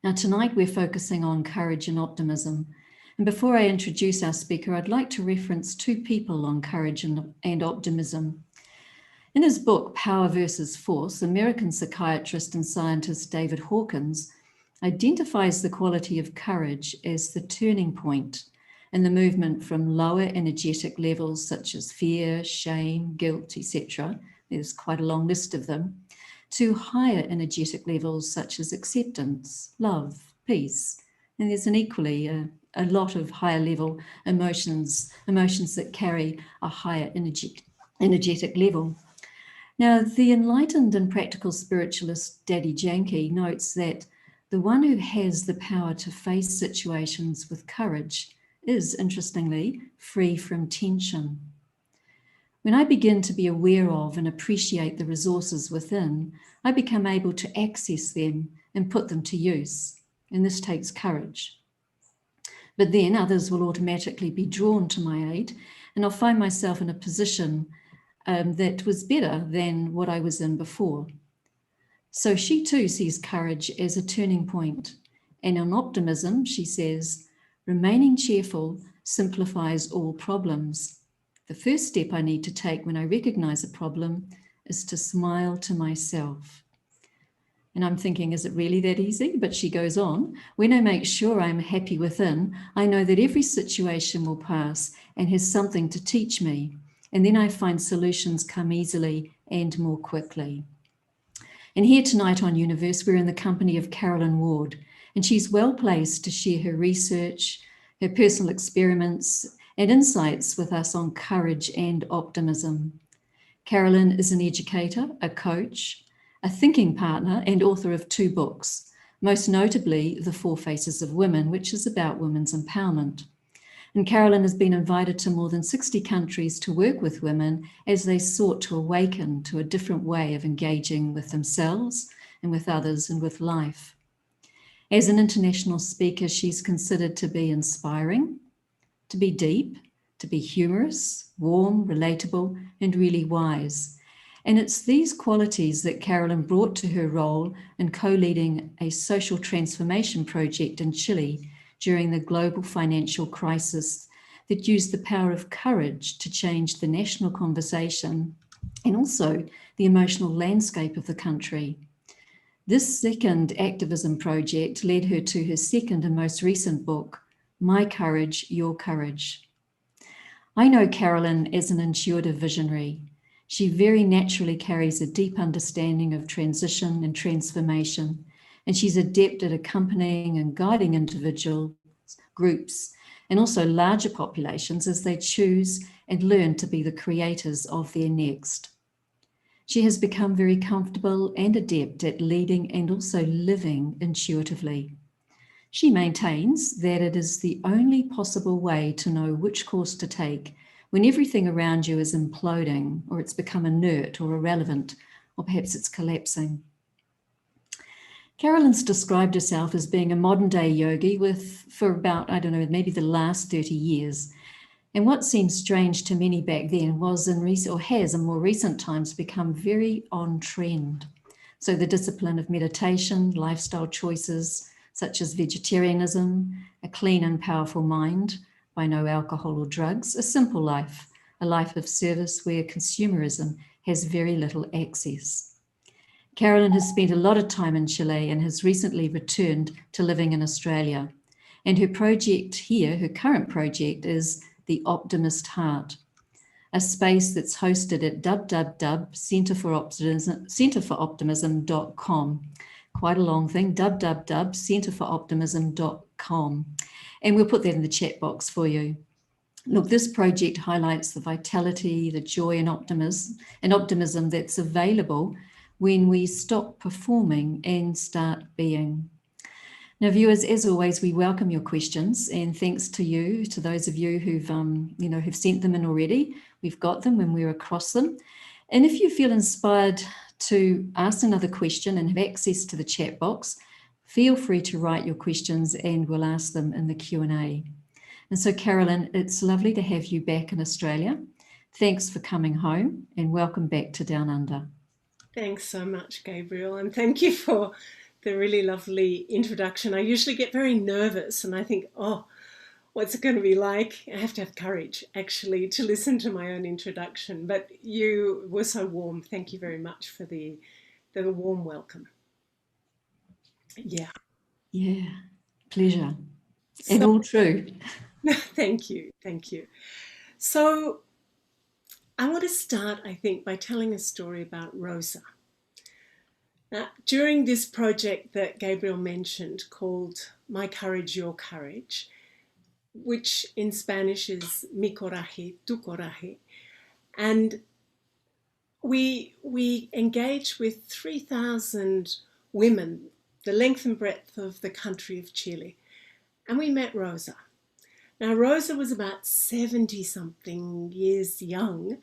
Now, tonight we're focusing on courage and optimism. And before I introduce our speaker, I'd like to reference two people on courage and optimism. In his book, Power versus Force, American psychiatrist and scientist David Hawkins identifies the quality of courage as the turning point in the movement from lower energetic levels such as fear, shame, guilt, etc. There's quite a long list of them, to higher energetic levels such as acceptance, love, peace. And there's an equally a lot of higher level emotions that carry a higher energetic level. Now, the enlightened and practical spiritualist Daddy Yankee notes that the one who has the power to face situations with courage is, interestingly, free from tension. When I begin to be aware of and appreciate the resources within, I become able to access them and put them to use. And this takes courage. But then others will automatically be drawn to my aid, and I'll find myself in a position that was better than what I was in before. So she too sees courage as a turning point. And on optimism, she says, remaining cheerful simplifies all problems. The first step I need to take when I recognize a problem is to smile to myself. And I'm thinking, is it really that easy? But she goes on, when I make sure I'm happy within, I know that every situation will pass and has something to teach me. And then I find solutions come easily and more quickly. And here tonight on Youniverse, we're in the company of Carolyn Ward, and she's well placed to share her research, her personal experiments, and insights with us on courage and optimism. Carolyn is an educator, a coach, a thinking partner, and author of 2 books, most notably The 4 Faces of Women, which is about women's empowerment. And Carolyn has been invited to more than 60 countries to work with women as they sought to awaken to a different way of engaging with themselves and with others and with life. As an international speaker, she's considered to be inspiring, to be deep, to be humorous, warm, relatable, and really wise. And it's these qualities that Carolyn brought to her role in co-leading a social transformation project in Chile during the global financial crisis that used the power of courage to change the national conversation and also the emotional landscape of the country. This second activism project led her to her second and most recent book, My Courage, Your Courage. I know Carolyn as an intuitive visionary. She very naturally carries a deep understanding of transition and transformation, and she's adept at accompanying and guiding individuals, groups, and also larger populations as they choose and learn to be the creators of their next. She has become very comfortable and adept at leading and also living intuitively. She maintains that it is the only possible way to know which course to take when everything around you is imploding, or it's become inert or irrelevant, or perhaps it's collapsing. Carolyn's described herself as being a modern-day yogi for about, maybe the last 30 years. And what seemed strange to many back then has in more recent times become very on trend. So the discipline of meditation, lifestyle choices such as vegetarianism, a clean and powerful mind by no alcohol or drugs, a simple life, a life of service where consumerism has very little access. Carolyn has spent a lot of time in Chile and has recently returned to living in Australia. And her project here, her current project, is The Optimist Heart, a space that's hosted at centerforoptimism.com. Quite a long thing, centerforoptimism.com. And we'll put that in the chat box for you. Look, this project highlights the vitality, the joy and optimism that's available when we stop performing and start being. Now, viewers, as always, we welcome your questions, and thanks to you, to those of you who've sent them in already. We've got them when we're across them. And if you feel inspired to ask another question and have access to the chat box, feel free to write your questions and we'll ask them in the Q&A. And so, Carolyn, it's lovely to have you back in Australia. Thanks for coming home and welcome back to Down Under. Thanks so much, Gabriel, and thank you for the really lovely introduction. I usually get very nervous and I think, oh, what's it going to be like? I have to have courage, actually, to listen to my own introduction. But you were so warm. Thank you very much for the warm welcome. Yeah. Yeah, pleasure. And So, all true. thank you. Thank you. So, I want to start, I think, by telling a story about Rosa. Now, during this project that Gabriel mentioned called My Courage, Your Courage, which in Spanish is Mi Coraje, Tu Coraje, and we engaged with 3,000 women, the length and breadth of the country of Chile, and we met Rosa. Now, Rosa was about 70 something years young.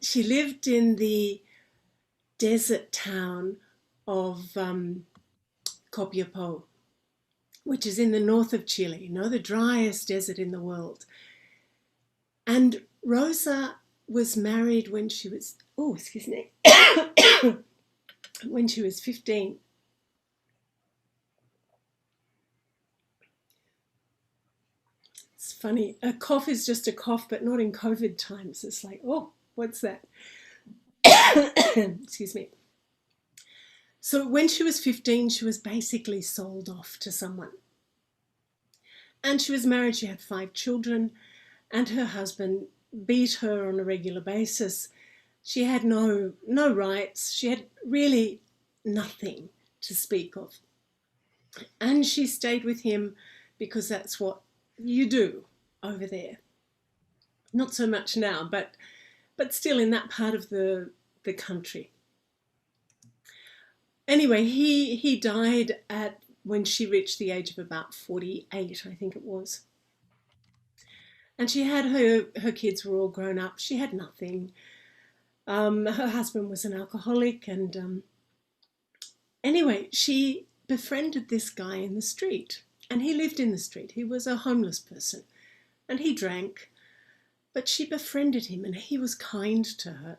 She lived in the desert town of Copiapó, which is in the north of Chile, you know, the driest desert in the world. And Rosa was married when she was, oh, excuse me, when she was 15. It's funny, a cough is just a cough, but not in COVID times. It's like, oh, what's that? Excuse me. So when she was 15, she was basically sold off to someone. And she was married, she had 5 children, and her husband beat her on a regular basis. She had no rights. She had really nothing to speak of. And she stayed with him because that's what you do over there. Not so much now, but still in that part of the country. Anyway, he died at when she reached the age of about 48, I think it was. And she had her kids were all grown up. She had nothing. Her husband was an alcoholic, and anyway, she befriended this guy in the street, and he lived in the street. He was a homeless person, and he drank, but she befriended him, and he was kind to her.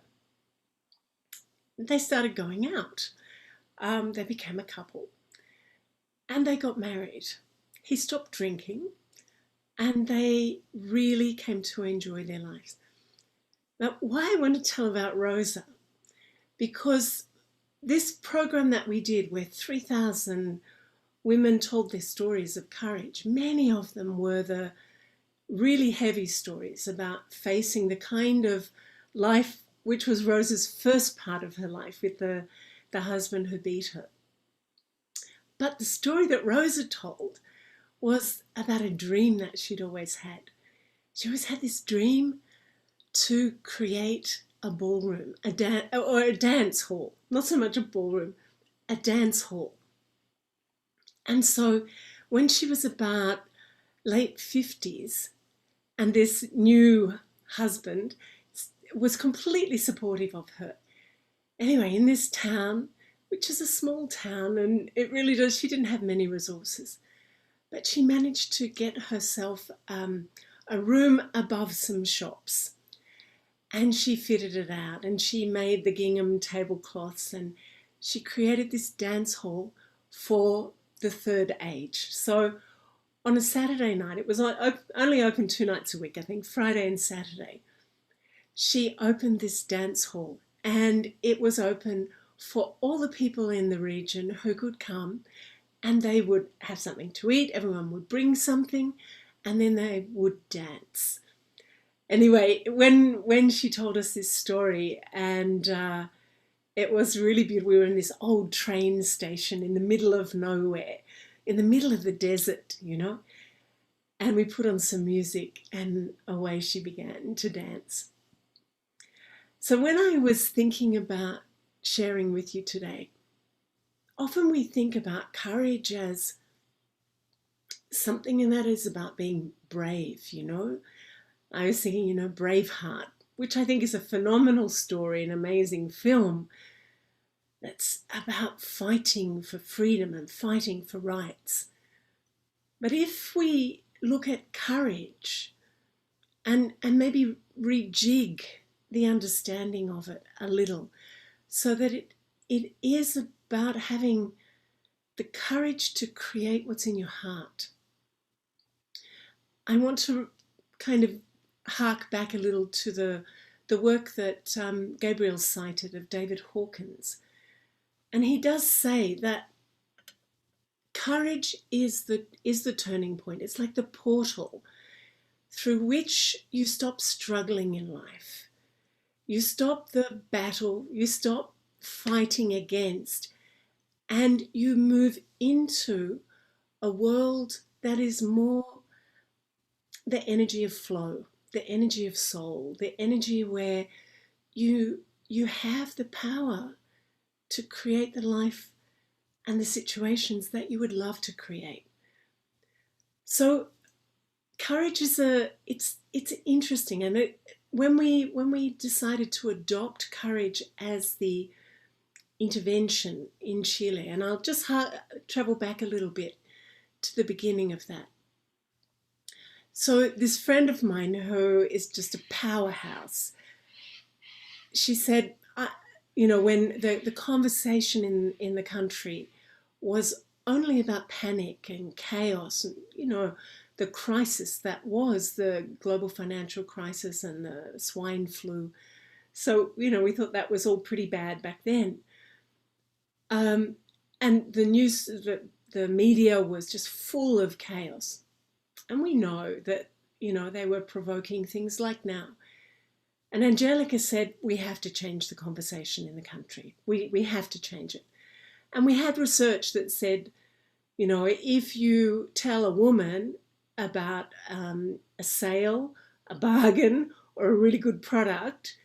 They started going out. They became a couple, and they got married. He stopped drinking, and they really came to enjoy their lives. Now, why I want to tell about Rosa, because this program that we did where 3,000 women told their stories of courage, many of them were the really heavy stories about facing the kind of life which was Rosa's first part of her life with the husband who beat her. But the story that Rosa told was about a dream that she'd always had. She always had this dream to create a ballroom, a dance hall, not so much a ballroom, a dance hall. And so when she was about late 50s, and this new husband was completely supportive of her. Anyway, in this town, which is a small town, and it really does, she didn't have many resources, but she managed to get herself a room above some shops. And she fitted it out, and she made the gingham tablecloths, and she created this dance hall for the third age. So on a Saturday night, it was only open 2 nights a week, I think, Friday and Saturday. She opened this dance hall, and it was open for all the people in the region who could come, and they would have something to eat. Everyone would bring something, and then they would dance. Anyway, when she told us this story, and it was really beautiful. We were in this old train station in the middle of nowhere, in the middle of the desert, you know, and we put on some music, and away she began to dance. So when I was thinking about sharing with you today, often we think about courage as something that is about being brave, you know. I was thinking, you know, Braveheart, which I think is a phenomenal story, an amazing film that's about fighting for freedom and fighting for rights. But if we look at courage and maybe rejig the understanding of it a little, so that it is about having the courage to create what's in your heart. I want to kind of hark back a little to the work that Gabriel cited of David Hawkins. And he does say that courage is the turning point. It's like the portal through which you stop struggling in life. You stop the battle, you stop fighting against, and you move into a world that is more the energy of flow, the energy of soul, the energy where you have the power to create the life and the situations that you would love to create. So courage is it's interesting, and when we decided to adopt courage as the intervention in Chile, and I'll just travel back a little bit to the beginning of that. So this friend of mine who is just a powerhouse, she said, when the conversation in the country was only about panic and chaos and, the crisis that was the global financial crisis and the swine flu. So, we thought that was all pretty bad back then. And the news, the media was just full of chaos. And we know that, they were provoking things like now. And Angelica said, we have to change the conversation in the country. We have to change it. And we had research that said, if you tell a woman about a sale, a bargain, or a really good product,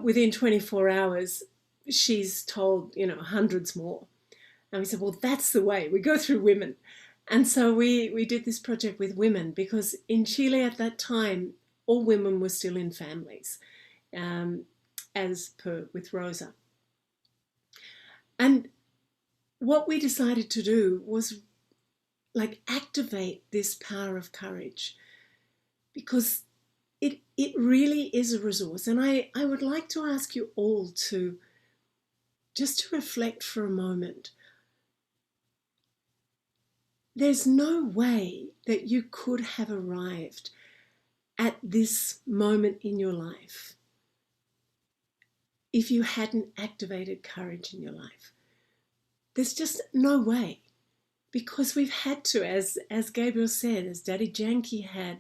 within 24 hours, she's told, hundreds more. And we said, well, that's the way. We go through women. And so we did this project with women, because in Chile at that time, all women were still in families, as per with Rosa. And what we decided to do was activate this power of courage, because it really is a resource. And I would like to ask you all to reflect for a moment. There's no way that you could have arrived at this moment in your life if you hadn't activated courage in your life. There's just no way, because we've had to, as Gabriel said, as Daddy Janky had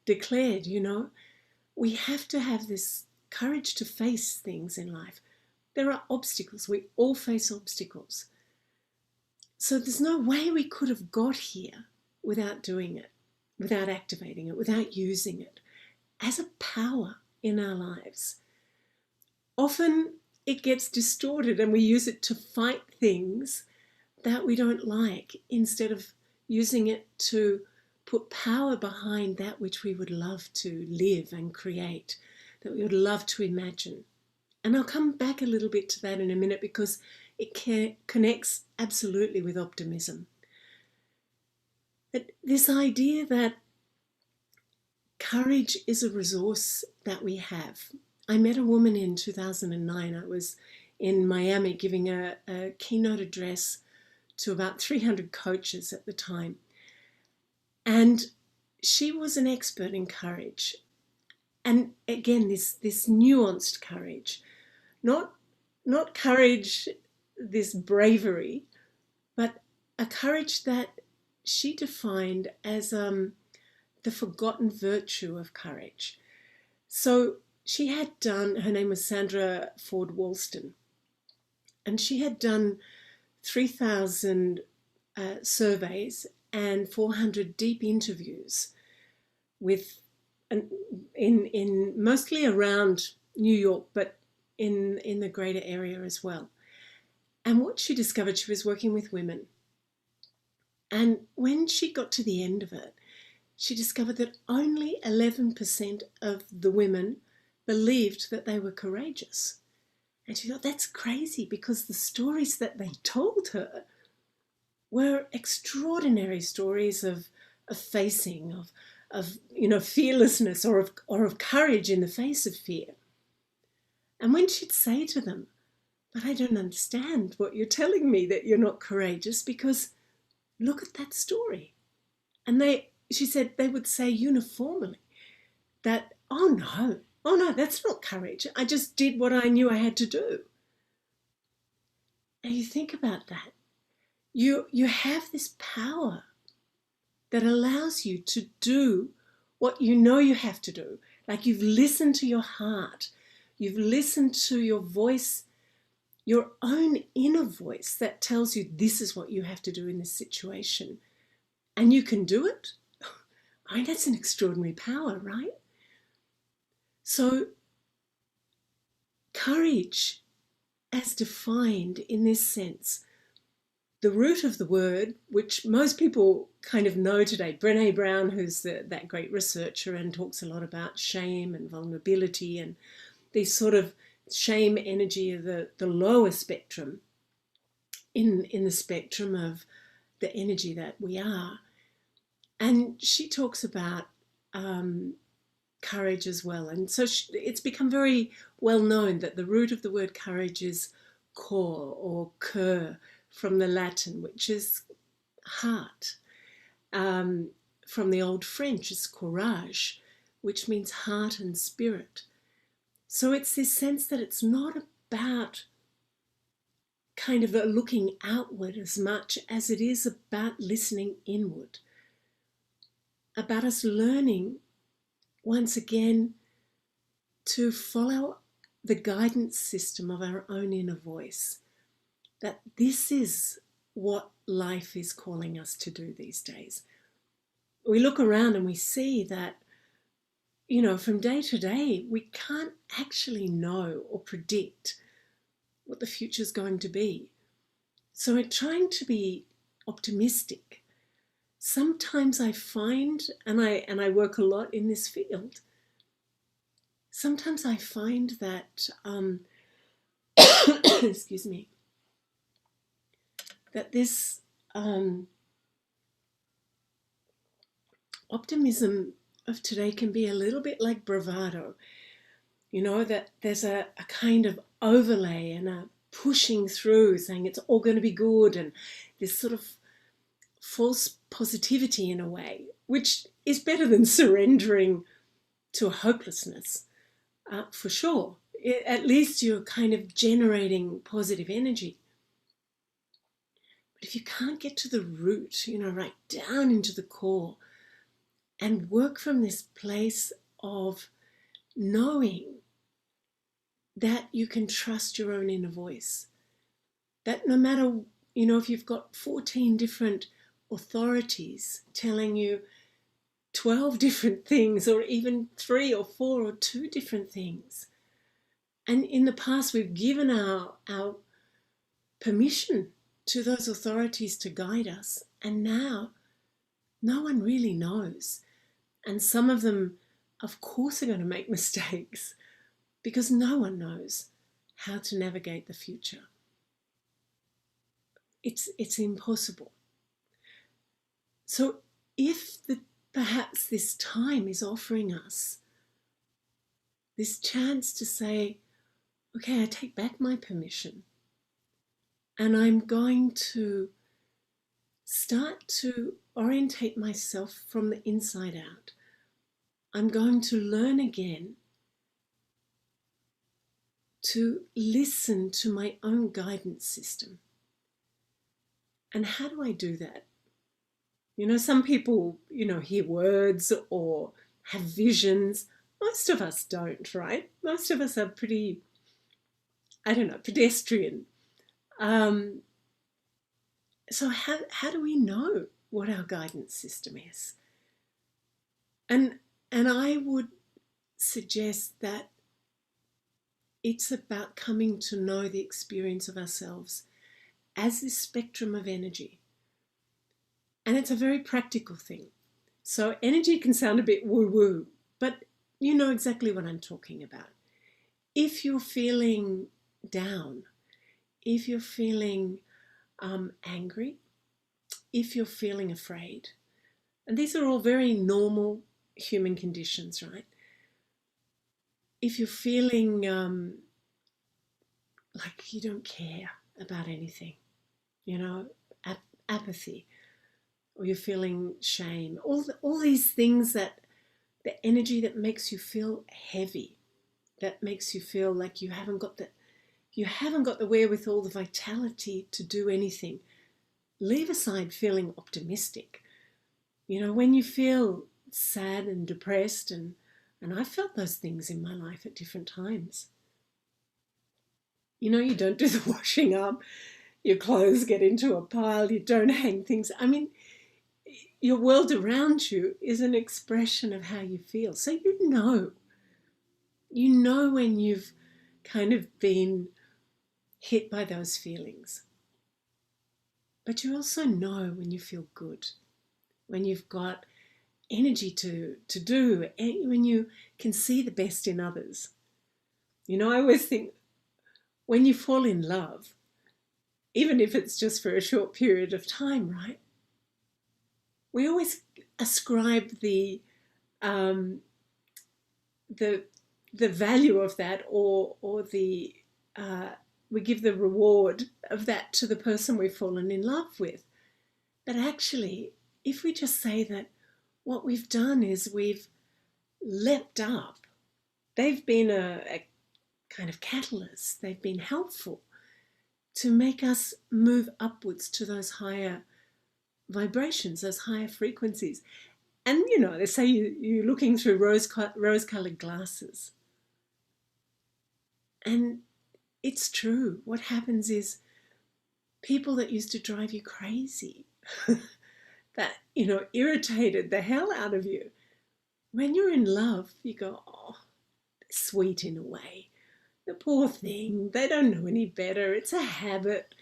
declared, we have to have this courage to face things in life. There are obstacles. We all face obstacles. So there's no way we could have got here without doing it, without activating it, without using it as a power in our lives. Often it gets distorted and we use it to fight things that we don't like, instead of using it to put power behind that which we would love to live and create, that we would love to imagine. And I'll come back a little bit to that in a minute, because it connects absolutely with optimism. But this idea that courage is a resource that we have. I met a woman in 2009. I was in Miami giving a keynote address to about 300 coaches at the time. And she was an expert in courage. And again, this nuanced courage, not courage, this bravery, but a courage that she defined as the forgotten virtue of courage. So she had done, her name was Sandra Ford Walston, and she had done 3,000 surveys and 400 deep interviews with, in mostly around New York, but in the greater area as well. And what she discovered, she was working with women. And when she got to the end of it, she discovered that only 11% of the women believed that they were courageous. And she thought, that's crazy, because the stories that they told her were extraordinary stories of facing, of fearlessness, or of courage in the face of fear. And when she'd say to them, but I don't understand what you're telling me, that you're not courageous, because look at that story. And she said they would say uniformly that, oh no, that's not courage. I just did what I knew I had to do. And you think about that. You have this power that allows you to do what you know you have to do. Like, you've listened to your heart. You've listened to your voice, your own inner voice that tells you this is what you have to do in this situation. And you can do it. I mean, that's an extraordinary power, right? So courage, as defined in this sense, the root of the word, which most people kind of know today, Brené Brown, who's that great researcher and talks a lot about shame and vulnerability and these sort of shame energy of the lower spectrum in the spectrum of the energy that we are. And she talks about courage as well. And so it's become very well known that the root of the word courage is cor or cur, from the Latin, which is heart. From the Old French is courage, which means heart and spirit. So it's this sense that it's not about kind of looking outward as much as it is about listening inward, about us learning once again to follow the guidance system of our own inner voice, that this is what life is calling us to do these days. We look around and we see that, from day to day, we can't actually know or predict what the future is going to be. So we're trying to be optimistic. Sometimes I find, and I work a lot in this field, sometimes I find that, excuse me, that this optimism of today can be a little bit like bravado, that there's a kind of overlay and a pushing through, saying it's all going to be good, and this sort of false positivity in a way, which is better than surrendering to a hopelessness, for sure. At least you're kind of generating positive energy. But if you can't get to the root, right down into the core, and work from this place of knowing that you can trust your own inner voice, that no matter, if you've got 14 different authorities telling you 12 different things, or even 3 or 4 or 2 different things, and in the past we've given our permission to those authorities to guide us, and now no one really knows. And some of them, of course, are going to make mistakes, because no one knows how to navigate the future. It's impossible. So if perhaps this time is offering us this chance to say, okay, I take back my permission, and I'm going to start to orientate myself from the inside out. I'm going to learn again to listen to my own guidance system. And how do I do that? Some people, hear words or have visions. Most of us don't, right? Most of us are pretty, pedestrian. So how do we know what our guidance system is? And I would suggest that it's about coming to know the experience of ourselves as this spectrum of energy. And it's a very practical thing. So energy can sound a bit woo-woo, but you know exactly what I'm talking about. If you're feeling down, if you're feeling angry, if you're feeling afraid, and these are all very normal human conditions, right? If you're feeling like you don't care about anything, apathy, or you're feeling shame, all these things, that the energy that makes you feel heavy, that makes you feel like you haven't got the wherewithal, the vitality to do anything. Leave aside feeling optimistic. When you feel sad and depressed, and I felt those things in my life at different times. You don't do the washing up, your clothes get into a pile, you don't hang things. I mean, your world around you is an expression of how you feel. So when you've kind of been hit by those feelings. But you also know when you feel good, when you've got energy to do, when you can see the best in others. I always think when you fall in love, even if it's just for a short period of time, right? We always ascribe the value of that, or the we give the reward of that to the person we've fallen in love with. But actually, if we just say that what we've done is we've leapt up, they've been a kind of catalyst, they've been helpful to make us move upwards to those higher vibrations, those higher frequencies. And they say you're looking through rose-colored glasses. And it's true. What happens is people that used to drive you crazy, that, irritated the hell out of you, when you're in love, you go, oh, sweet in a way. The poor thing, they don't know any better. It's a habit.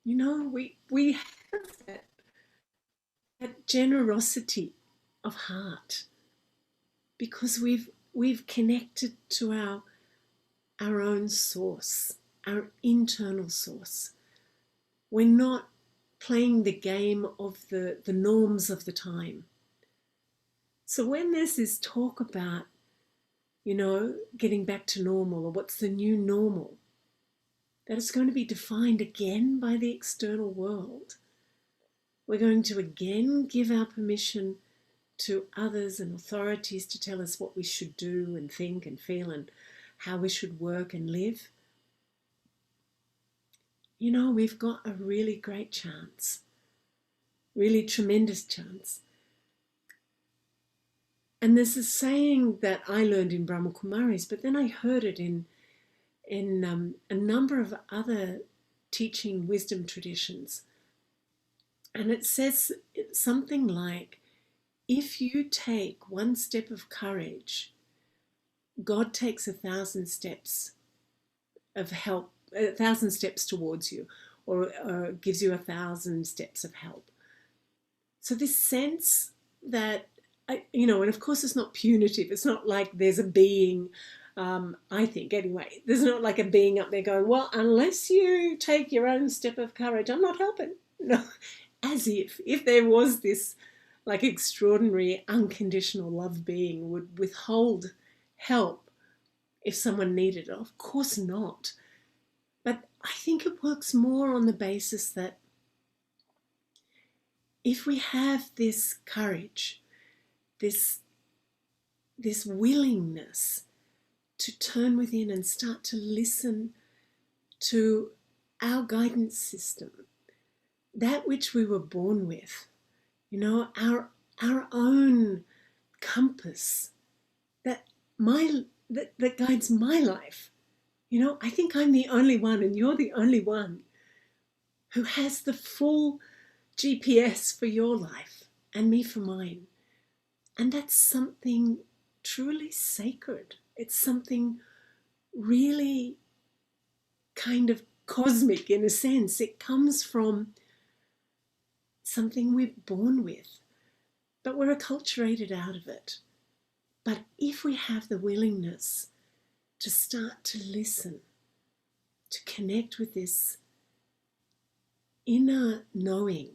We have that generosity of heart because we've connected to our own source, our internal source. We're not playing the game of the norms of the time. So when there's this talk about, getting back to normal, or what's the new normal, that it's going to be defined again by the external world, we're going to again give our permission to others and authorities to tell us what we should do and think and feel and how we should work and live. We've got a really great chance, really tremendous chance. And there's a saying that I learned in Brahma Kumaris, but then I heard it in a number of other teaching wisdom traditions. And it says something like, if you take one step of courage, God takes 1,000 steps of help, 1,000 steps towards you, or gives you 1,000 steps of help. So this sense that, and of course it's not punitive. It's not like there's a being, I think anyway, there's not like a being up there going, well, unless you take your own step of courage, I'm not helping. No, as if there was this like extraordinary unconditional love being would withhold help if someone needed it. Of course not. But I think it works more on the basis that if we have this courage, this willingness to turn within and start to listen to our guidance system, that which we were born with, our own compass that guides my life. I think I'm the only one, and you're the only one who has the full GPS for your life and me for mine. And that's something truly sacred. It's something really kind of cosmic in a sense. It comes from something we're born with, but we're acculturated out of it. But if we have the willingness to start to listen, to connect with this inner knowing,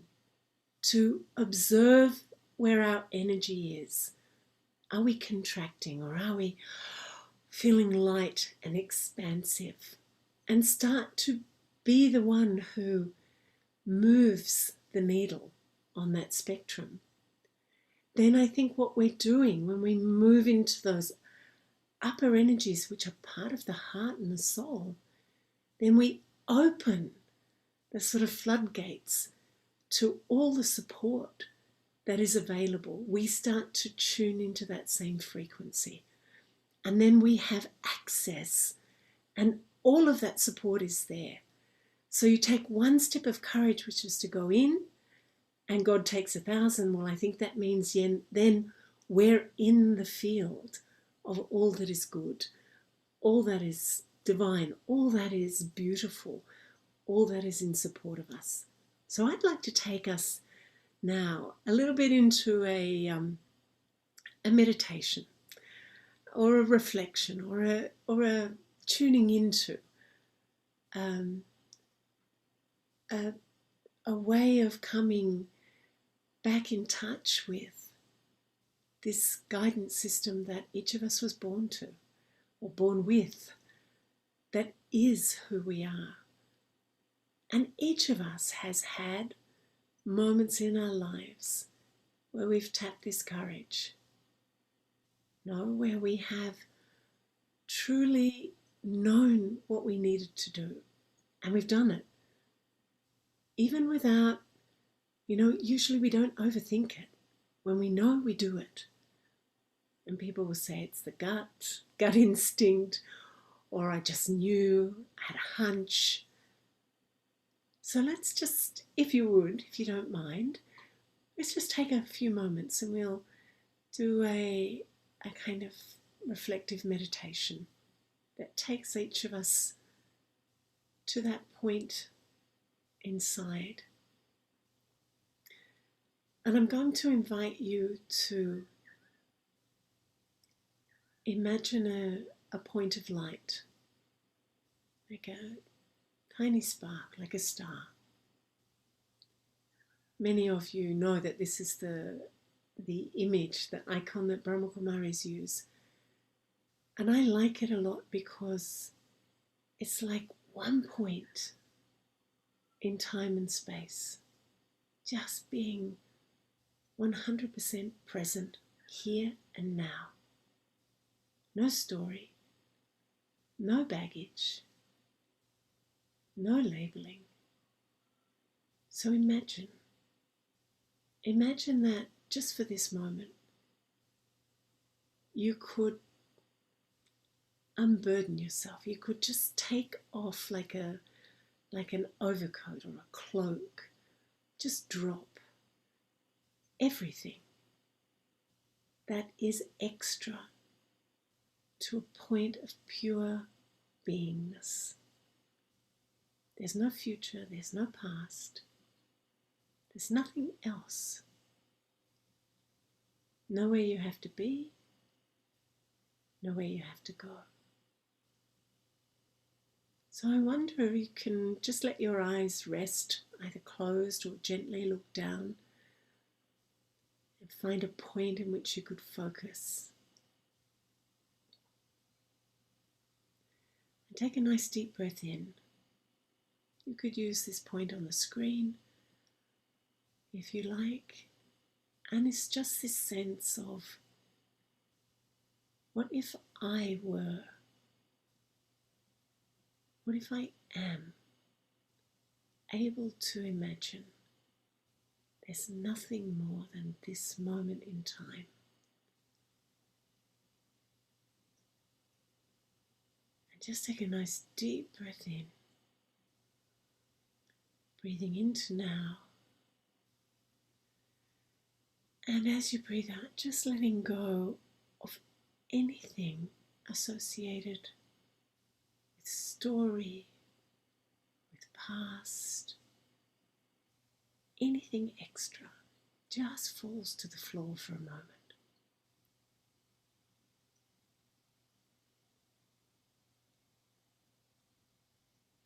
to observe where our energy is. Are we contracting, or are we feeling light and expansive? and start to be the one who moves the needle on that spectrum, then I think what we're doing when we move into those upper energies, which are part of the heart and the soul, then we open the sort of floodgates to all the support that is available. We start to tune into that same frequency. And then we have access, and all of that support is there. So you take one step of courage, which is to go in, and God takes 1,000. Well, I think that means then we're in the field of all that is good, all that is divine, all that is beautiful, all that is in support of us. So I'd like to take us now a little bit into a meditation, or a reflection, or a tuning into a way of coming back in touch with this guidance system that each of us was born to, or born with, that is who we are. And each of us has had moments in our lives where we've tapped this courage, where we have truly known what we needed to do, and we've done it. Even without, usually we don't overthink it. When we know, we do it. And people will say it's the gut instinct, or I just knew, I had a hunch. So let's just, if you don't mind, let's just take a few moments and we'll do a kind of reflective meditation that takes each of us to that point inside. And I'm going to invite you to imagine a point of light, like a tiny spark, like a star. Many of you know that this is the image, the icon that Brahma Kumaris use. And I like it a lot because it's like one point in time and space, just being 100% present here and now. No story, no baggage, no labeling. So imagine that just for this moment, you could unburden yourself. You could just take off like an overcoat or a cloak. Just drop everything that is extra to a point of pure beingness. There's no future, there's no past, there's nothing else. Nowhere you have to be, nowhere you have to go. So I wonder if you can just let your eyes rest, either closed or gently look down, and find a point in which you could focus. And take a nice deep breath in. You could use this point on the screen if you like. And it's just this sense of, what if I were? What if I am able to imagine there's nothing more than this moment in time? And just take a nice deep breath in, breathing into now. And as you breathe out, just letting go of anything associated with story, with past, anything extra just falls to the floor for a moment.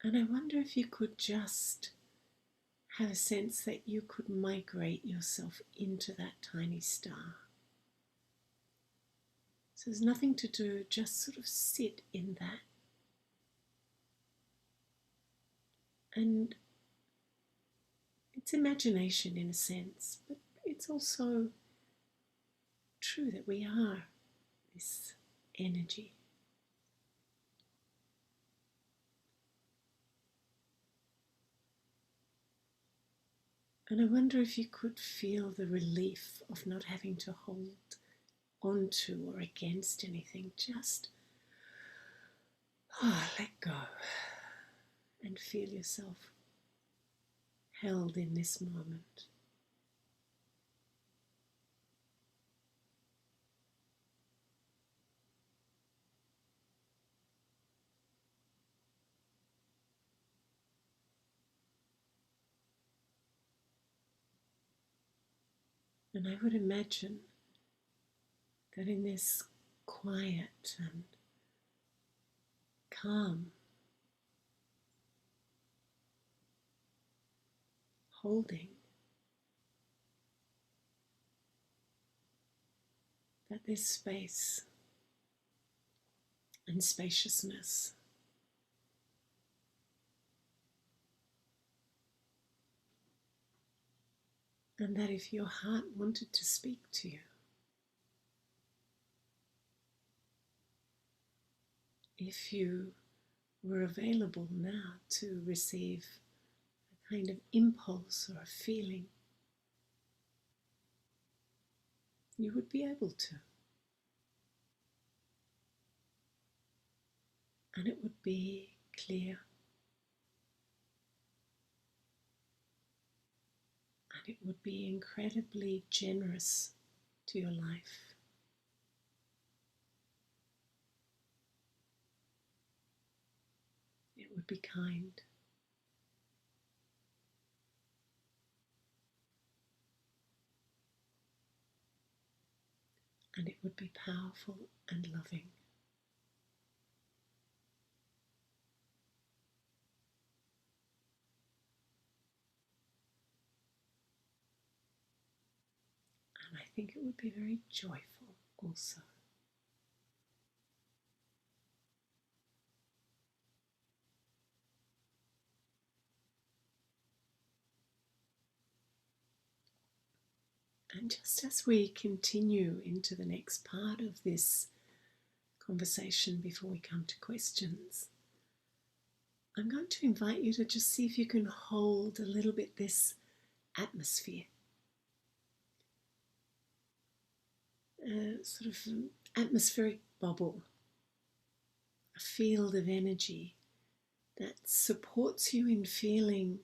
And I wonder if you could just have a sense that you could migrate yourself into that tiny star. So there's nothing to do, just sort of sit in that. And it's imagination in a sense, but it's also true that we are this energy. And I wonder if you could feel the relief of not having to hold onto or against anything. Just let go and feel yourself held in this moment. And I would imagine that in this quiet and calm holding, that this space and spaciousness, and that if your heart wanted to speak to you, if you were available now to receive a kind of impulse or a feeling, you would be able to. And it would be clear, and it would be incredibly generous to your life. It would be kind. And it would be powerful and loving. And I think it would be very joyful also. And just as we continue into the next part of this conversation before we come to questions, I'm going to invite you to just see if you can hold a little bit this atmosphere, sort of an atmospheric bubble, a field of energy that supports you in feeling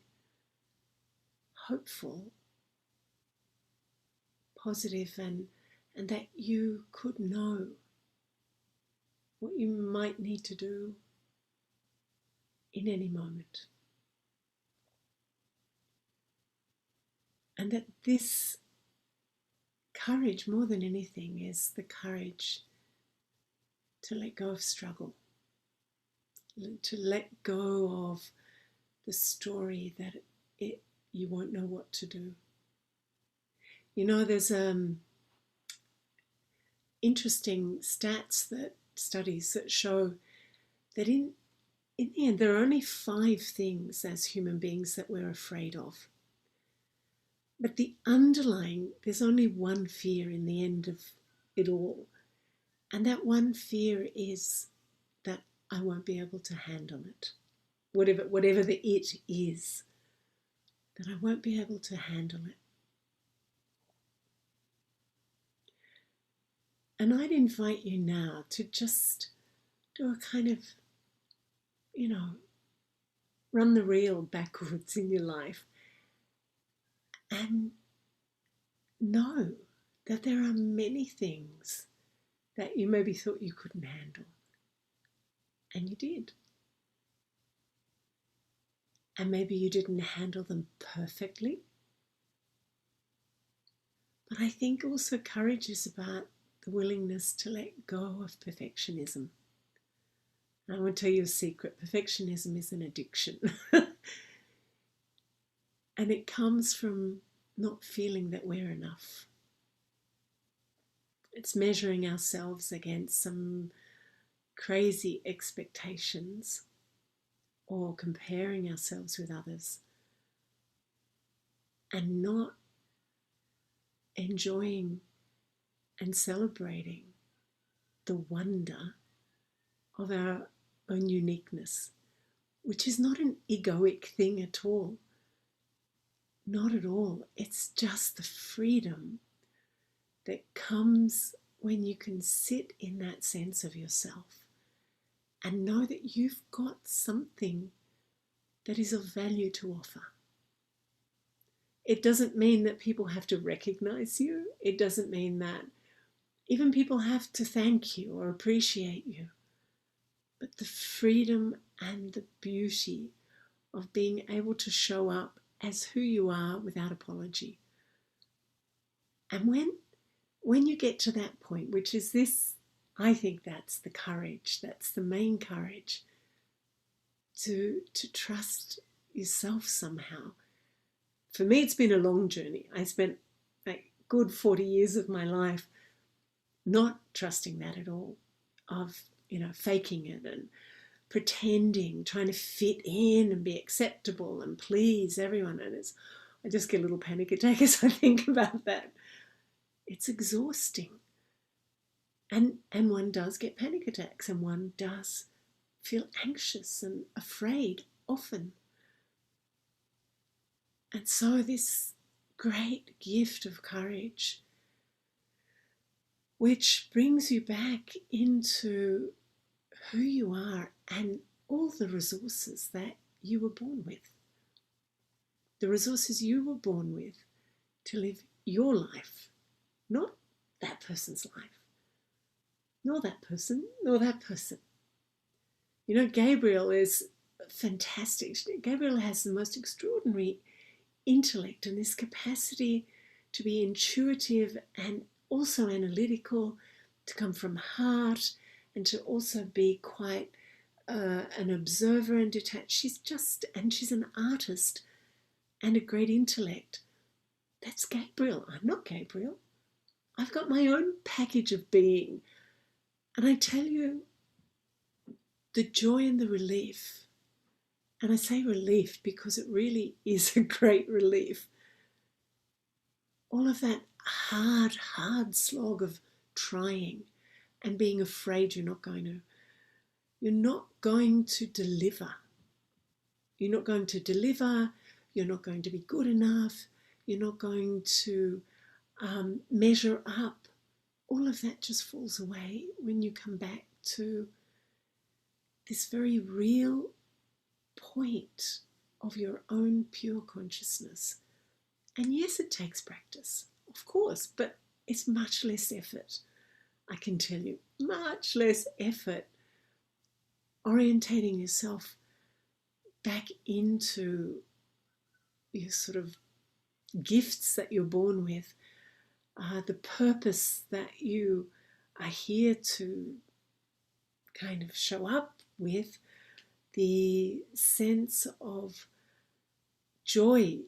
hopeful, positive, and that you could know what you might need to do in any moment. And that this courage, more than anything, is the courage to let go of struggle, to let go of the story that you won't know what to do. You know, there's interesting studies that show that in the end, there are only 5 things as human beings that we're afraid of. But there's only one fear in the end of it all. And that one fear is that I won't be able to handle it. Whatever the it is, that I won't be able to handle it. And I'd invite you now to just do a kind of, run the reel backwards in your life and know that there are many things that you maybe thought you couldn't handle. And you did. And maybe you didn't handle them perfectly. But I think also courage is about the willingness to let go of perfectionism. I want to tell you a secret. Perfectionism is an addiction. And it comes from not feeling that we're enough. It's measuring ourselves against some crazy expectations or comparing ourselves with others and not enjoying and celebrating the wonder of our own uniqueness, which is not an egoic thing at all. Not at all. It's just the freedom that comes when you can sit in that sense of yourself and know that you've got something that is of value to offer. It doesn't mean that people have to recognize you. It doesn't mean that even people have to thank you or appreciate you. But the freedom and the beauty of being able to show up as who you are without apology. And when you get to that point, which is this, I think that's the courage, that's the main courage, to trust yourself somehow. For me, it's been a long journey. I spent like good 40 years of my life not trusting that at all, of, faking it and pretending, trying to fit in and be acceptable and please everyone. And I just get a little panic attack as I think about that. It's exhausting. And one does get panic attacks, and one does feel anxious and afraid often. And so this great gift of courage, which brings you back into who you are and all the resources that you were born with. The resources you were born with to live your life, not that person's life, nor that person, nor that person. Gabriel is fantastic. Gabriel has the most extraordinary intellect and this capacity to be intuitive and also analytical, to come from heart, and to also be quite an observer and detached. She's an artist and a great intellect. That's Gabriel. I'm not Gabriel. I've got my own package of being. And I tell you, the joy and the relief, and I say relief because it really is a great relief, all of that hard slog of trying and being afraid you're not going to deliver. You're not going to deliver. You're not going to be good enough. You're not going to measure up. All of that just falls away when you come back to this very real point of your own pure consciousness. And yes, it takes practice, of course, but it's much less effort. I can tell you, much less effort orientating yourself back into your sort of gifts that you're born with, the purpose that you are here to kind of show up with, the sense of joy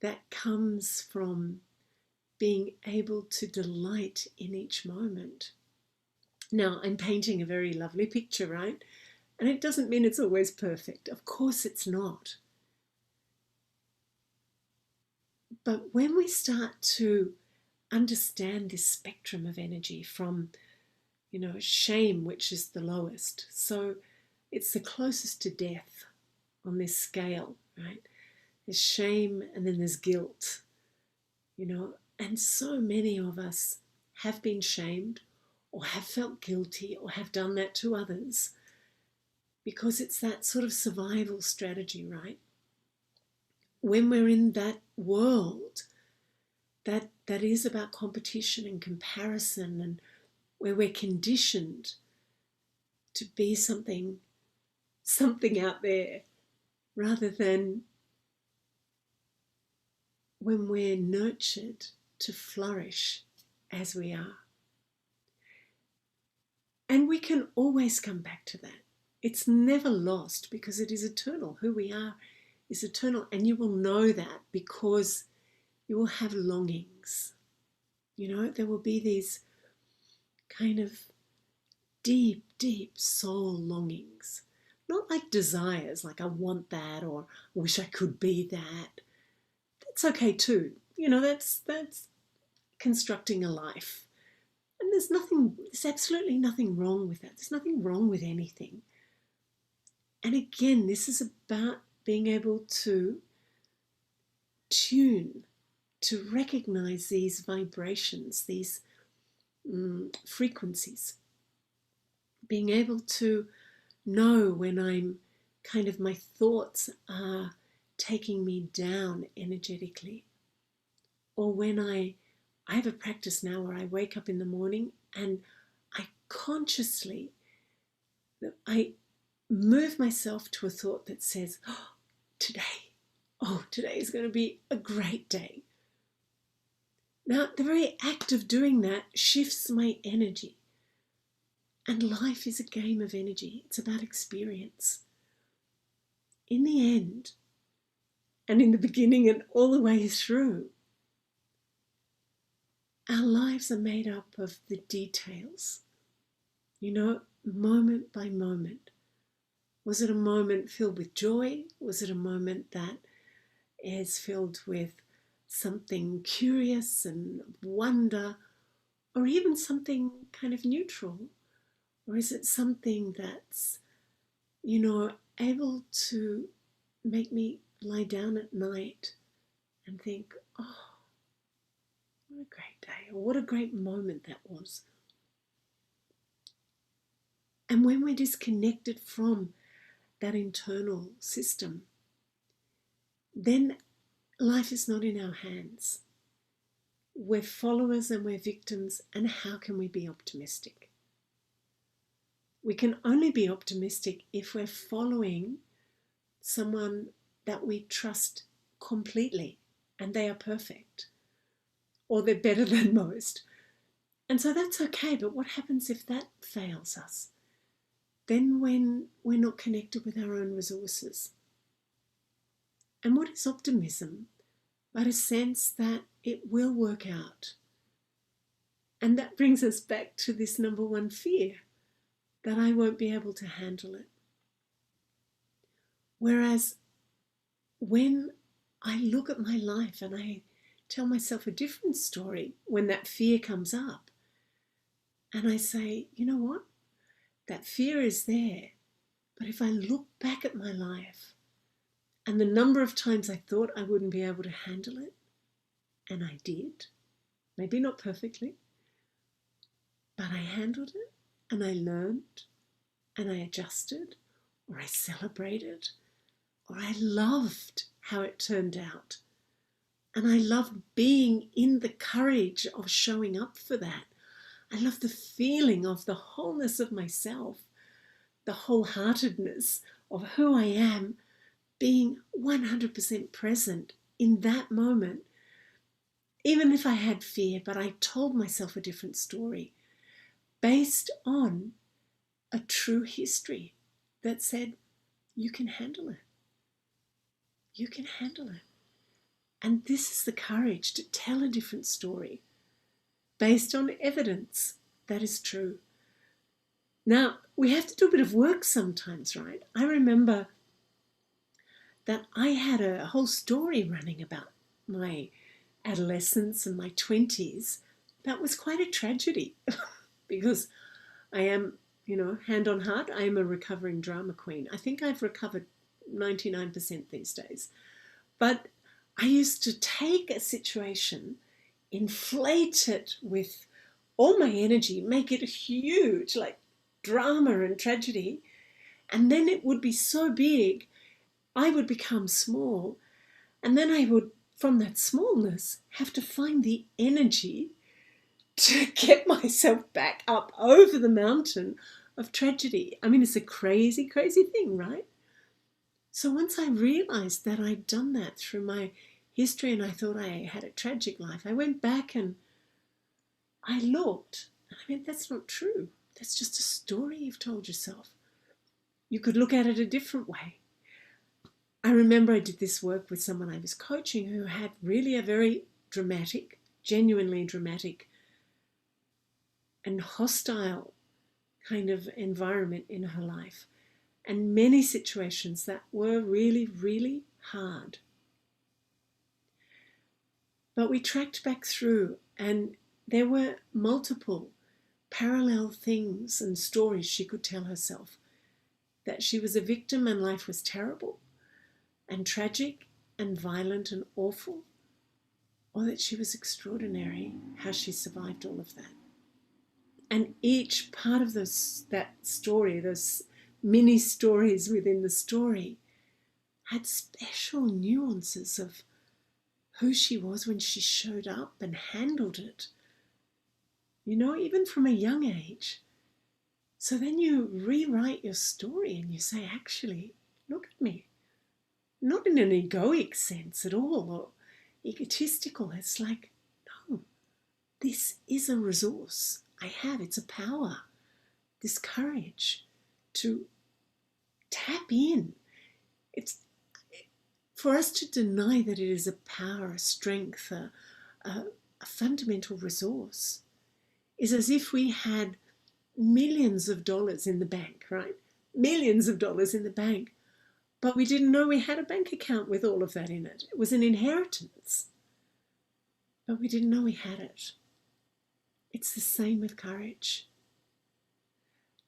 that comes from being able to delight in each moment. Now, I'm painting a very lovely picture, right? And it doesn't mean it's always perfect. Of course it's not. But when we start to understand this spectrum of energy from, shame, which is the lowest. So it's the closest to death on this scale, right? There's shame and then there's guilt, and so many of us have been shamed or have felt guilty or have done that to others because it's that sort of survival strategy, right? When we're in that world that is about competition and comparison, and where we're conditioned to be something out there, rather than when we're nurtured to flourish as we are. And we can always come back to that. It's never lost because it is eternal. Who we are is eternal. And you will know that because you will have longings. There will be these kind of deep soul longings Not like desires, like I want that or I wish I could be that. That's okay too. That's constructing a life. And there's absolutely nothing wrong with that. There's nothing wrong with anything. And again, this is about being able to tune, to recognize these vibrations, these frequencies. Being able to know when my thoughts are taking me down energetically. Or when I have a practice now where I wake up in the morning and I consciously, I move myself to a thought that says, today is going to be a great day. Now, the very act of doing that shifts my energy. And life is a game of energy. It's about experience. In the end, and in the beginning and all the way through, our lives are made up of the details, moment by moment. Was it a moment filled with joy? Was it a moment that is filled with something curious and wonder, or even something kind of neutral? Or is it something that's, able to make me lie down at night and think, oh, what a great day, or what a great moment that was. And when we're disconnected from that internal system, then life is not in our hands. We're followers and we're victims, and how can we be optimistic? We can only be optimistic if we're following someone that we trust completely and they are perfect, or they're better than most. And so that's okay, but what happens if that fails us? Then when we're not connected with our own resources. And what is optimism? But a sense that it will work out. And that brings us back to this number one fear, that I won't be able to handle it. Whereas when I look at my life and I tell myself a different story when that fear comes up, and I say, you know what? That fear is there. But if I look back at my life and the number of times I thought I wouldn't be able to handle it, and I did, maybe not perfectly, but I handled it, and I learned, and I adjusted, or I celebrated, or I loved how it turned out. And I loved being in the courage of showing up for that. I love the feeling of the wholeness of myself, the wholeheartedness of who I am, being 100% present in that moment. Even if I had fear, but I told myself a different story based on a true history that said, you can handle it. You can handle it. And this is the courage to tell a different story based on evidence that is true. Now, we have to do a bit of work sometimes, right? I remember that I had a whole story running about my adolescence and my 20s. That was quite a tragedy because I am, hand on heart, I am a recovering drama queen. I think I've recovered 99% these days. But I used to take a situation, inflate it with all my energy, make it huge, like drama and tragedy, and then it would be so big, I would become small, and then I would, from that smallness, have to find the energy to get myself back up over the mountain of tragedy. I mean, it's a crazy, crazy thing, right? So once I realized that I'd done that through my history and I thought I had a tragic life, I went back and I looked. And I mean, that's not true. That's just a story you've told yourself. You could look at it a different way. I remember I did this work with someone I was coaching who had really a very dramatic, genuinely dramatic and hostile kind of environment in her life. and many situations that were really, really hard. But we tracked back through, and there were multiple parallel things and stories she could tell herself. That she was a victim and life was terrible and tragic and violent and awful, or that she was extraordinary, how she survived all of that. And each part of that story, those mini stories within the story, had special nuances of who she was when she showed up and handled it, you know, even from a young age. So then you rewrite your story and you say, actually, look at me. Not in an egoic sense at all or egotistical. It's like, no, this is a resource I have. It's a power, this courage to tap in. It's for us to deny that it is a power, a strength, a fundamental resource is as if we had millions of dollars in the bank, right? Millions of dollars in the bank. But we didn't know we had a bank account with all of that in it. It was an inheritance. But we didn't know we had it. It's the same with courage.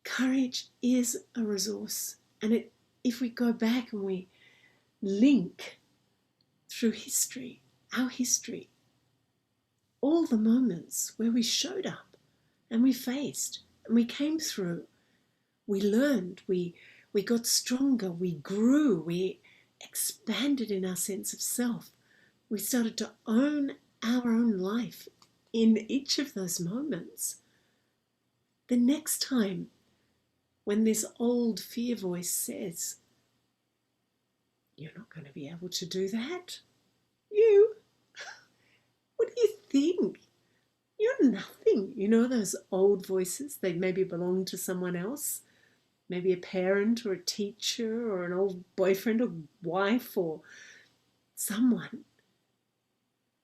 Courage is a resource. And if we go back and we link through history, our history, all the moments where we showed up and we faced and we came through, we learned, we got stronger, we grew, we expanded in our sense of self. We started to own our own life in each of those moments. The next time when this old fear voice says, you're not going to be able to do that. You? What do you think? You're nothing. You know those old voices? They maybe belong to someone else. Maybe a parent or a teacher or an old boyfriend or wife or someone.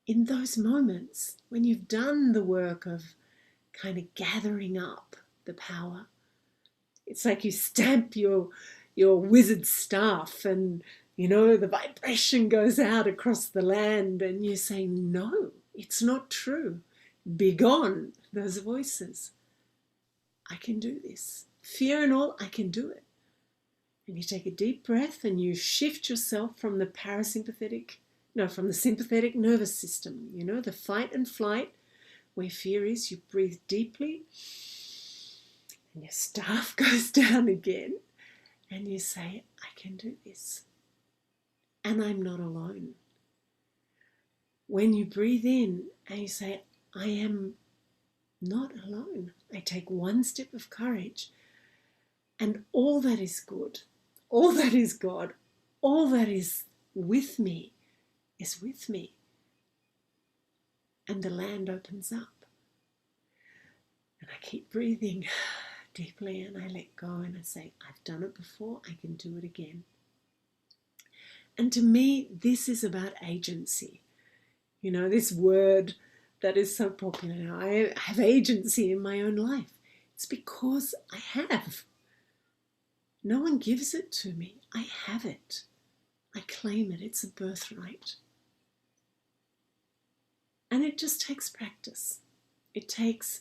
In those moments, when you've done the work of kind of gathering up the power, it's like you stamp your wizard staff and, you know, the vibration goes out across the land and you say, no, it's not true. Begone those voices. I can do this. Fear and all, I can do it. And you take a deep breath and you shift yourself from the from the sympathetic nervous system, you know, the fight and flight, where fear is. You breathe deeply and your staff goes down again and you say, I can do this. And I'm not alone. When you breathe in and you say, I am not alone. I take one step of courage and all that is good, all that is God, all that is with me is with me. And the land opens up. And I keep breathing deeply and I let go and I say, I've done it before, I can do it again. And to me, this is about agency. You know, this word that is so popular now. I have agency in my own life. It's because I have. No one gives it to me. I have it. I claim it. It's a birthright. And it just takes practice. It takes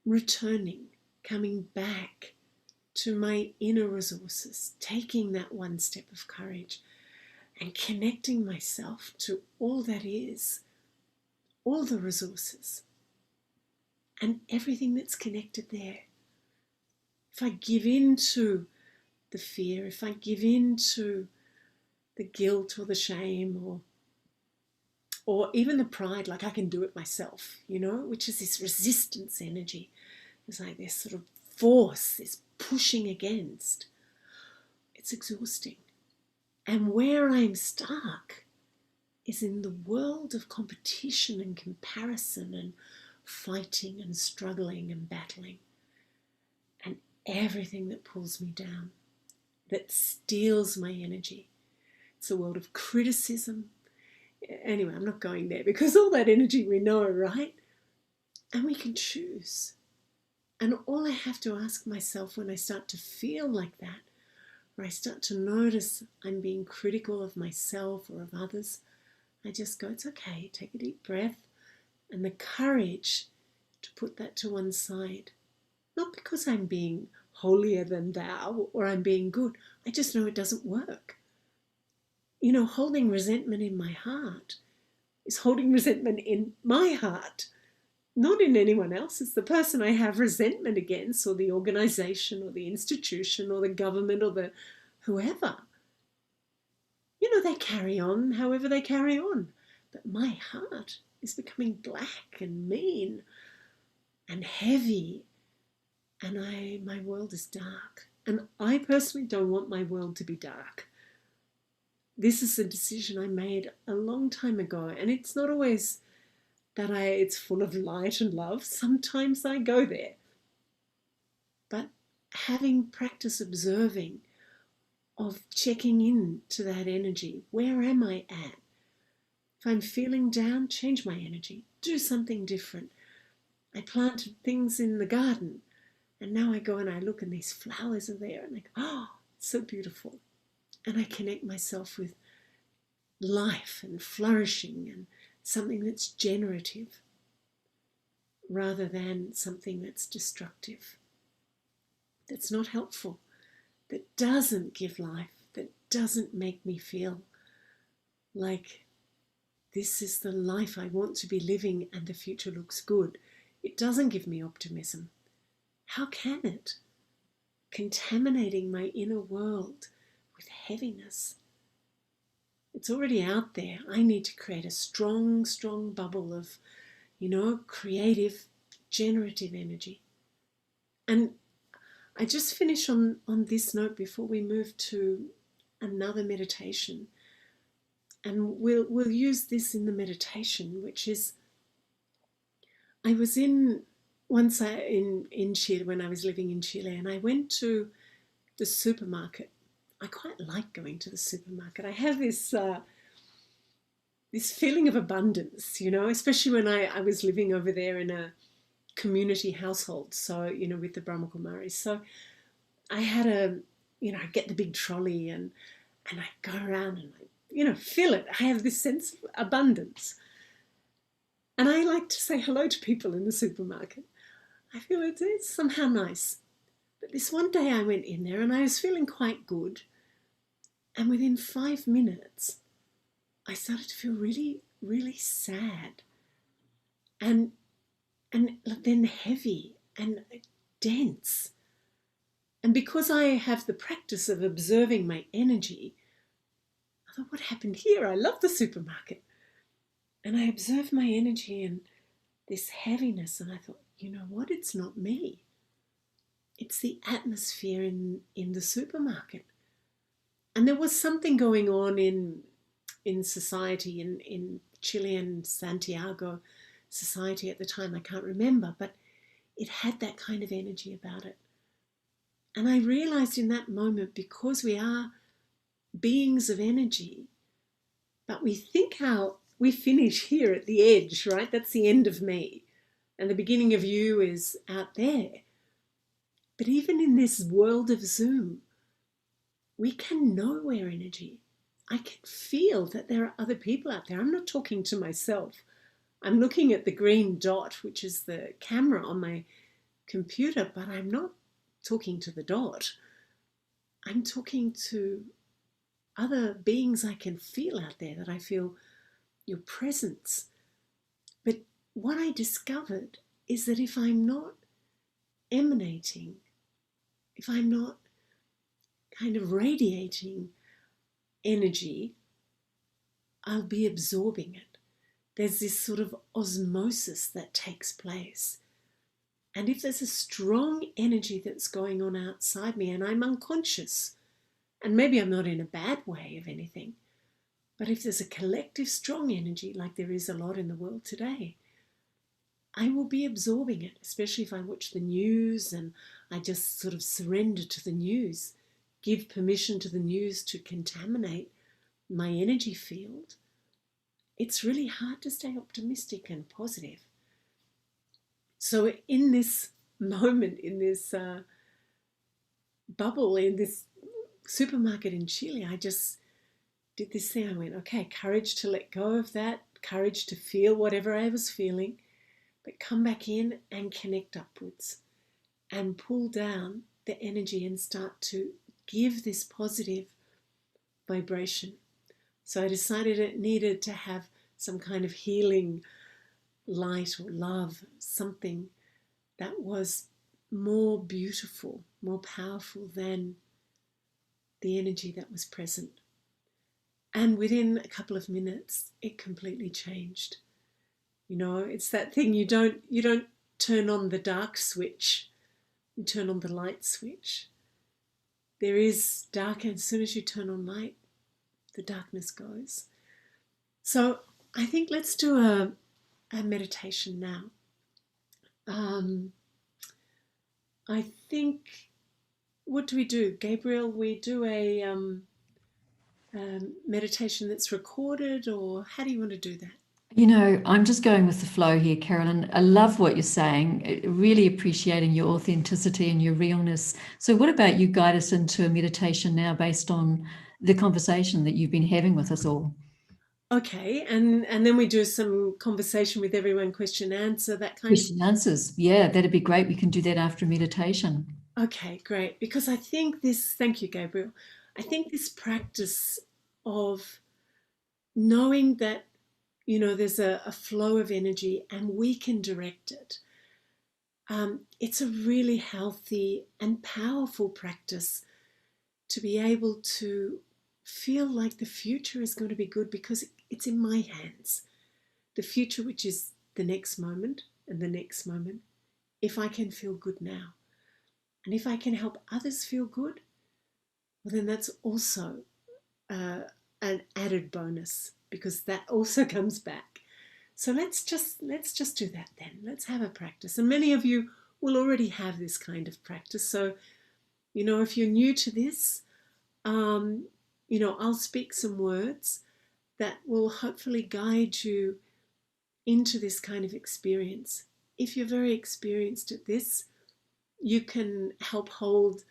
returning, coming back to my inner resources, taking that one step of courage and connecting myself to all that is, all the resources and everything that's connected there. If I give in to the fear, if I give in to the guilt or the shame or even the pride, like I can do it myself, you know, which is this resistance energy. It's like this sort of force, this pushing against. It's exhausting. And where I'm stuck is in the world of competition and comparison and fighting and struggling and battling and everything that pulls me down, that steals my energy. It's a world of criticism. Anyway, I'm not going there because all that energy we know, right? And we can choose. And all I have to ask myself when I start to feel like that, or I start to notice I'm being critical of myself or of others, I just go, it's okay, take a deep breath, and the courage to put that to one side. Not because I'm being holier than thou or I'm being good. I just know it doesn't work. Holding resentment in my heart is holding resentment in my heart, not in anyone else's. The person I have resentment against, or the organization or the institution or the government or the whoever, they carry on however they carry on. But my heart is becoming black and mean and heavy, and my world is dark. And I personally don't want my world to be dark. This is a decision I made a long time ago, and it's not always that it's full of light and love. Sometimes I go there. But having practice observing, of checking in to that energy, where am I at? If I'm feeling down, change my energy, do something different. I planted things in the garden, and now I go and I look and these flowers are there, and I go, oh, it's so beautiful. And I connect myself with life and flourishing and something that's generative rather than something that's destructive, that's not helpful, that doesn't give life, that doesn't make me feel like this is the life I want to be living and the future looks good. It doesn't give me optimism. How can it? Contaminating my inner world with heaviness. It's already out there. I need to create a strong, strong bubble of, creative, generative energy. And I just finish on this note before we move to another meditation. And we'll use this in the meditation, which is, I was in Chile when I was living in Chile, and I went to the supermarket. I quite like going to the supermarket. I have this feeling of abundance, especially when I was living over there in a community household, so, with the Brahma Kumaris. So I had I get the big trolley and I go around and I, feel it. I have this sense of abundance. And I like to say hello to people in the supermarket. I feel it's somehow nice. But this one day I went in there and I was feeling quite good. And within 5 minutes, I started to feel really, really sad. And then heavy and dense. And because I have the practice of observing my energy, I thought, what happened here? I love the supermarket. And I observed my energy and this heaviness, and I thought, you know what? It's not me. It's the atmosphere in the supermarket. And there was something going on in society, in Chilean Santiago society at the time. I can't remember, but it had that kind of energy about it. And I realized in that moment, because we are beings of energy, but we think how we finish here at the edge, right? That's the end of me. And the beginning of you is out there. But even in this world of Zoom, we can know we're energy. I can feel that there are other people out there. I'm not talking to myself. I'm looking at the green dot, which is the camera on my computer, but I'm not talking to the dot. I'm talking to other beings I can feel out there, that I feel your presence. But what I discovered is that if I'm not emanating, if I'm not kind of radiating energy, I'll be absorbing it. There's this sort of osmosis that takes place. And if there's a strong energy that's going on outside me and I'm unconscious, and maybe I'm not in a bad way of anything, but if there's a collective strong energy, like there is a lot in the world today, I will be absorbing it, especially if I watch the news and I just sort of surrender to the news, give permission to the news to contaminate my energy field. It's really hard to stay optimistic and positive. So in this moment, in this bubble, in this supermarket in Chile, I just did this thing. I went, okay, courage to let go of that, courage to feel whatever I was feeling, but come back in and connect upwards and pull down the energy and start to give this positive vibration. So I decided it needed to have some kind of healing light or love, something that was more beautiful, more powerful than the energy that was present. And within a couple of minutes, it completely changed. You know, it's that thing, you don't turn on the dark switch, you turn on the light switch. There is dark, and as soon as you turn on light, the darkness goes. So I think let's do a meditation now. I think, what do we do, Gabriel? We do a meditation that's recorded, or how do you want to do that? You know, I'm just going with the flow here, Carolyn. I love what you're saying, really appreciating your authenticity and your realness. So, what about you guide us into a meditation now based on the conversation that you've been having with us all? Okay, and then we do some conversation with everyone, question answer, that kind of. Question answers. Yeah, that'd be great. We can do that after meditation. Okay, great. Because I think this, thank you, Gabriel. I think this practice of knowing that, you know, there's a flow of energy and we can direct it. It's a really healthy and powerful practice to be able to feel like the future is going to be good because it's in my hands. The future, which is the next moment and the next moment, if I can feel good now. And if I can help others feel good, well, then that's also an added bonus because that also comes back. So let's just do that then. Let's have a practice. And many of you will already have this kind of practice. So, you know, if you're new to this, you know, I'll speak some words that will hopefully guide you into this kind of experience. If you're very experienced at this, you can help hold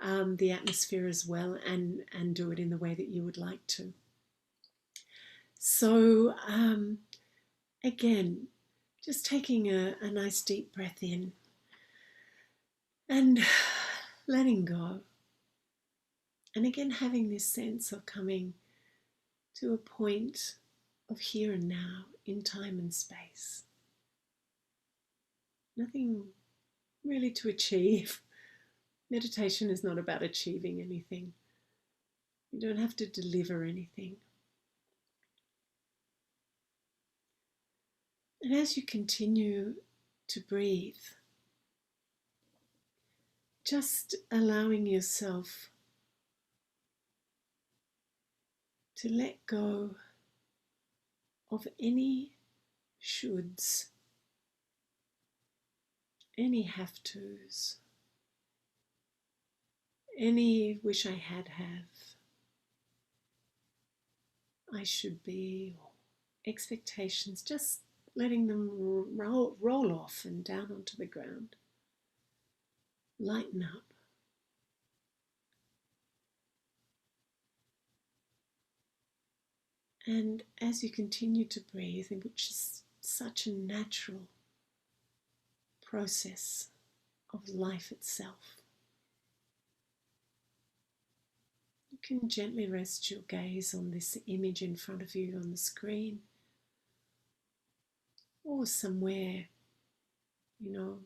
the atmosphere as well and do it in the way that you would like to. So again, just taking a nice deep breath in and letting go. And again, having this sense of coming to a point of here and now in time and space. Nothing really to achieve. Meditation is not about achieving anything. You don't have to deliver anything. And as you continue to breathe, just allowing yourself to let go of any shoulds, any have tos, any wish I have, I should be, or expectations, just letting them roll off and down onto the ground. Lighten up. And as you continue to breathe, which is such a natural process of life itself, you can gently rest your gaze on this image in front of you on the screen or somewhere, you know,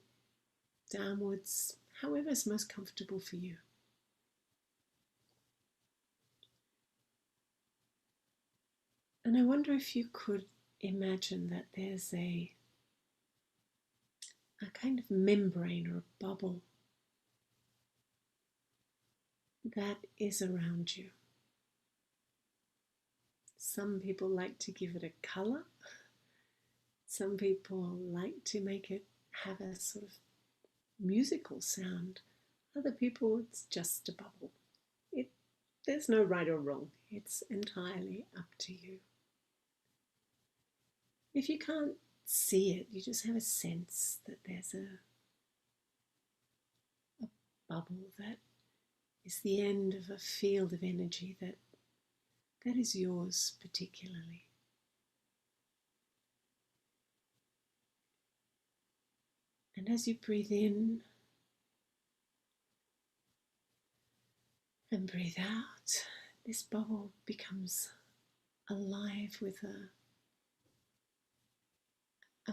downwards, however is most comfortable for you. And I wonder if you could imagine that there's a kind of membrane or a bubble that is around you. Some people like to give it a color. Some people like to make it have a sort of musical sound. Other people, it's just a bubble. There's no right or wrong. It's entirely up to you. If you can't see it, you just have a sense that there's a bubble that is the end of a field of energy that is yours particularly. And as you breathe in and breathe out, this bubble becomes alive with a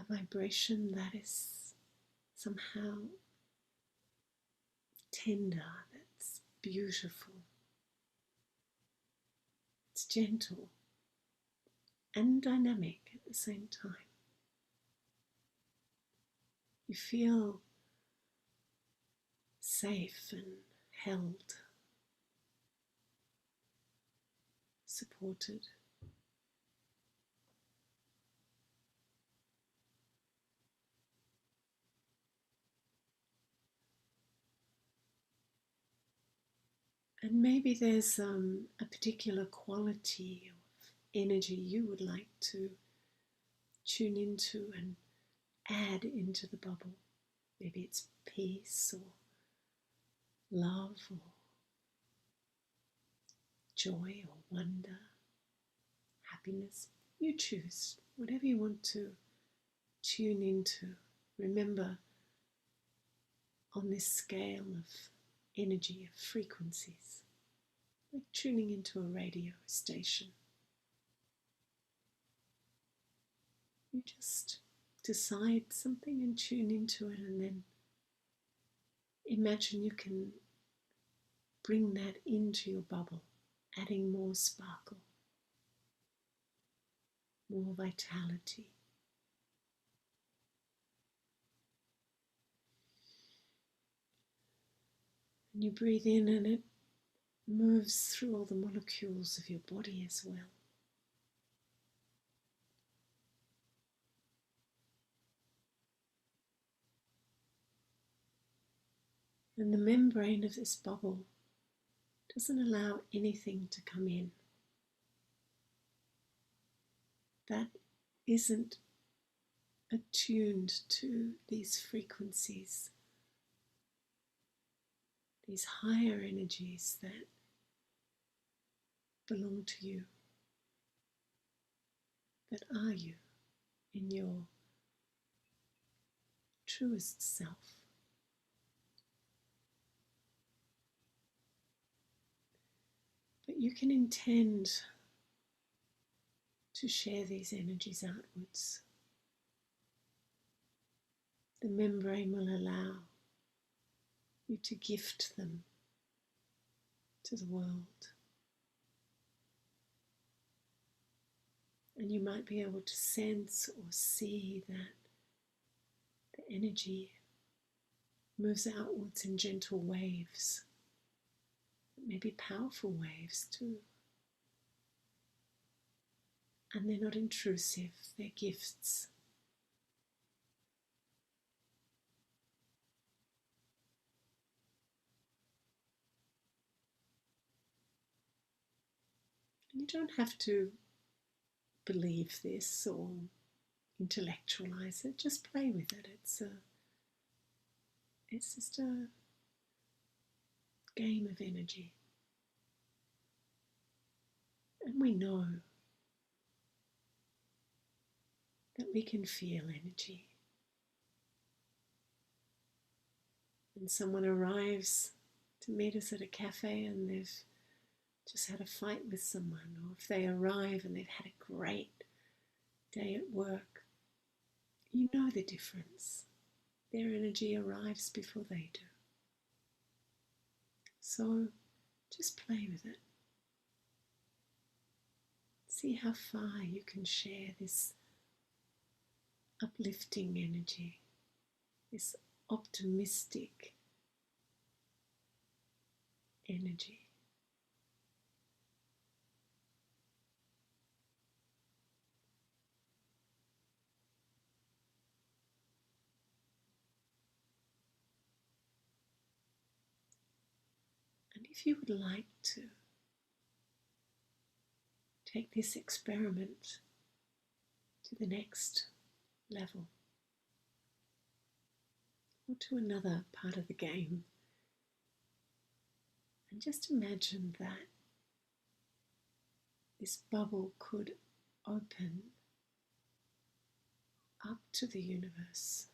vibration that is somehow tender, that's beautiful. It's gentle and dynamic at the same time. You feel safe and held, supported. And maybe there's a particular quality of energy you would like to tune into and add into the bubble. Maybe it's peace or love or joy or wonder, happiness. You choose whatever you want to tune into. Remember, on this scale of energy, of frequencies, like tuning into a radio station. You just decide something and tune into it, and then imagine you can bring that into your bubble, adding more sparkle, more vitality. And you breathe in and it moves through all the molecules of your body as well. And the membrane of this bubble doesn't allow anything to come in that isn't attuned to these frequencies, these higher energies that belong to you, that are you in your truest self. But you can intend to share these energies outwards. The membrane will allow you to gift them to the world. And you might be able to sense or see that the energy moves outwards in gentle waves, maybe powerful waves too. And they're not intrusive, they're gifts. And you don't have to believe this or intellectualize it, just play with it. It's just a game of energy. And we know that we can feel energy. When someone arrives to meet us at a cafe and they've just had a fight with someone, or if they arrive and they've had a great day at work, you know the difference. Their energy arrives before they do. So just play with it. See how far you can share this uplifting energy, this optimistic energy. And if you would like to take this experiment to the next level, or to another part of the game, And just imagine that this bubble could open up to the universe,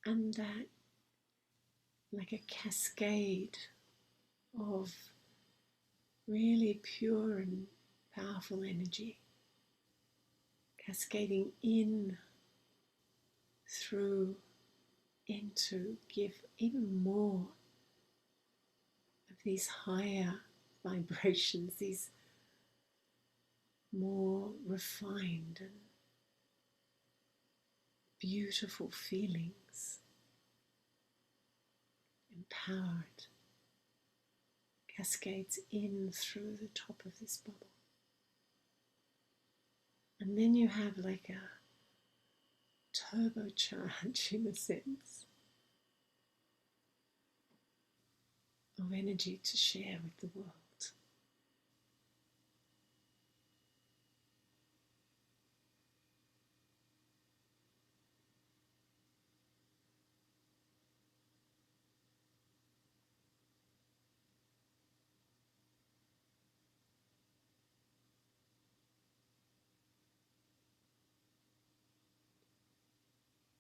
and that, like a cascade of really pure and powerful energy, cascading in, through, into, give even more of these higher vibrations, these more refined and beautiful feelings, empowered, cascades in through the top of this bubble. And then you have like a turbocharge, in a sense, of energy to share with the world.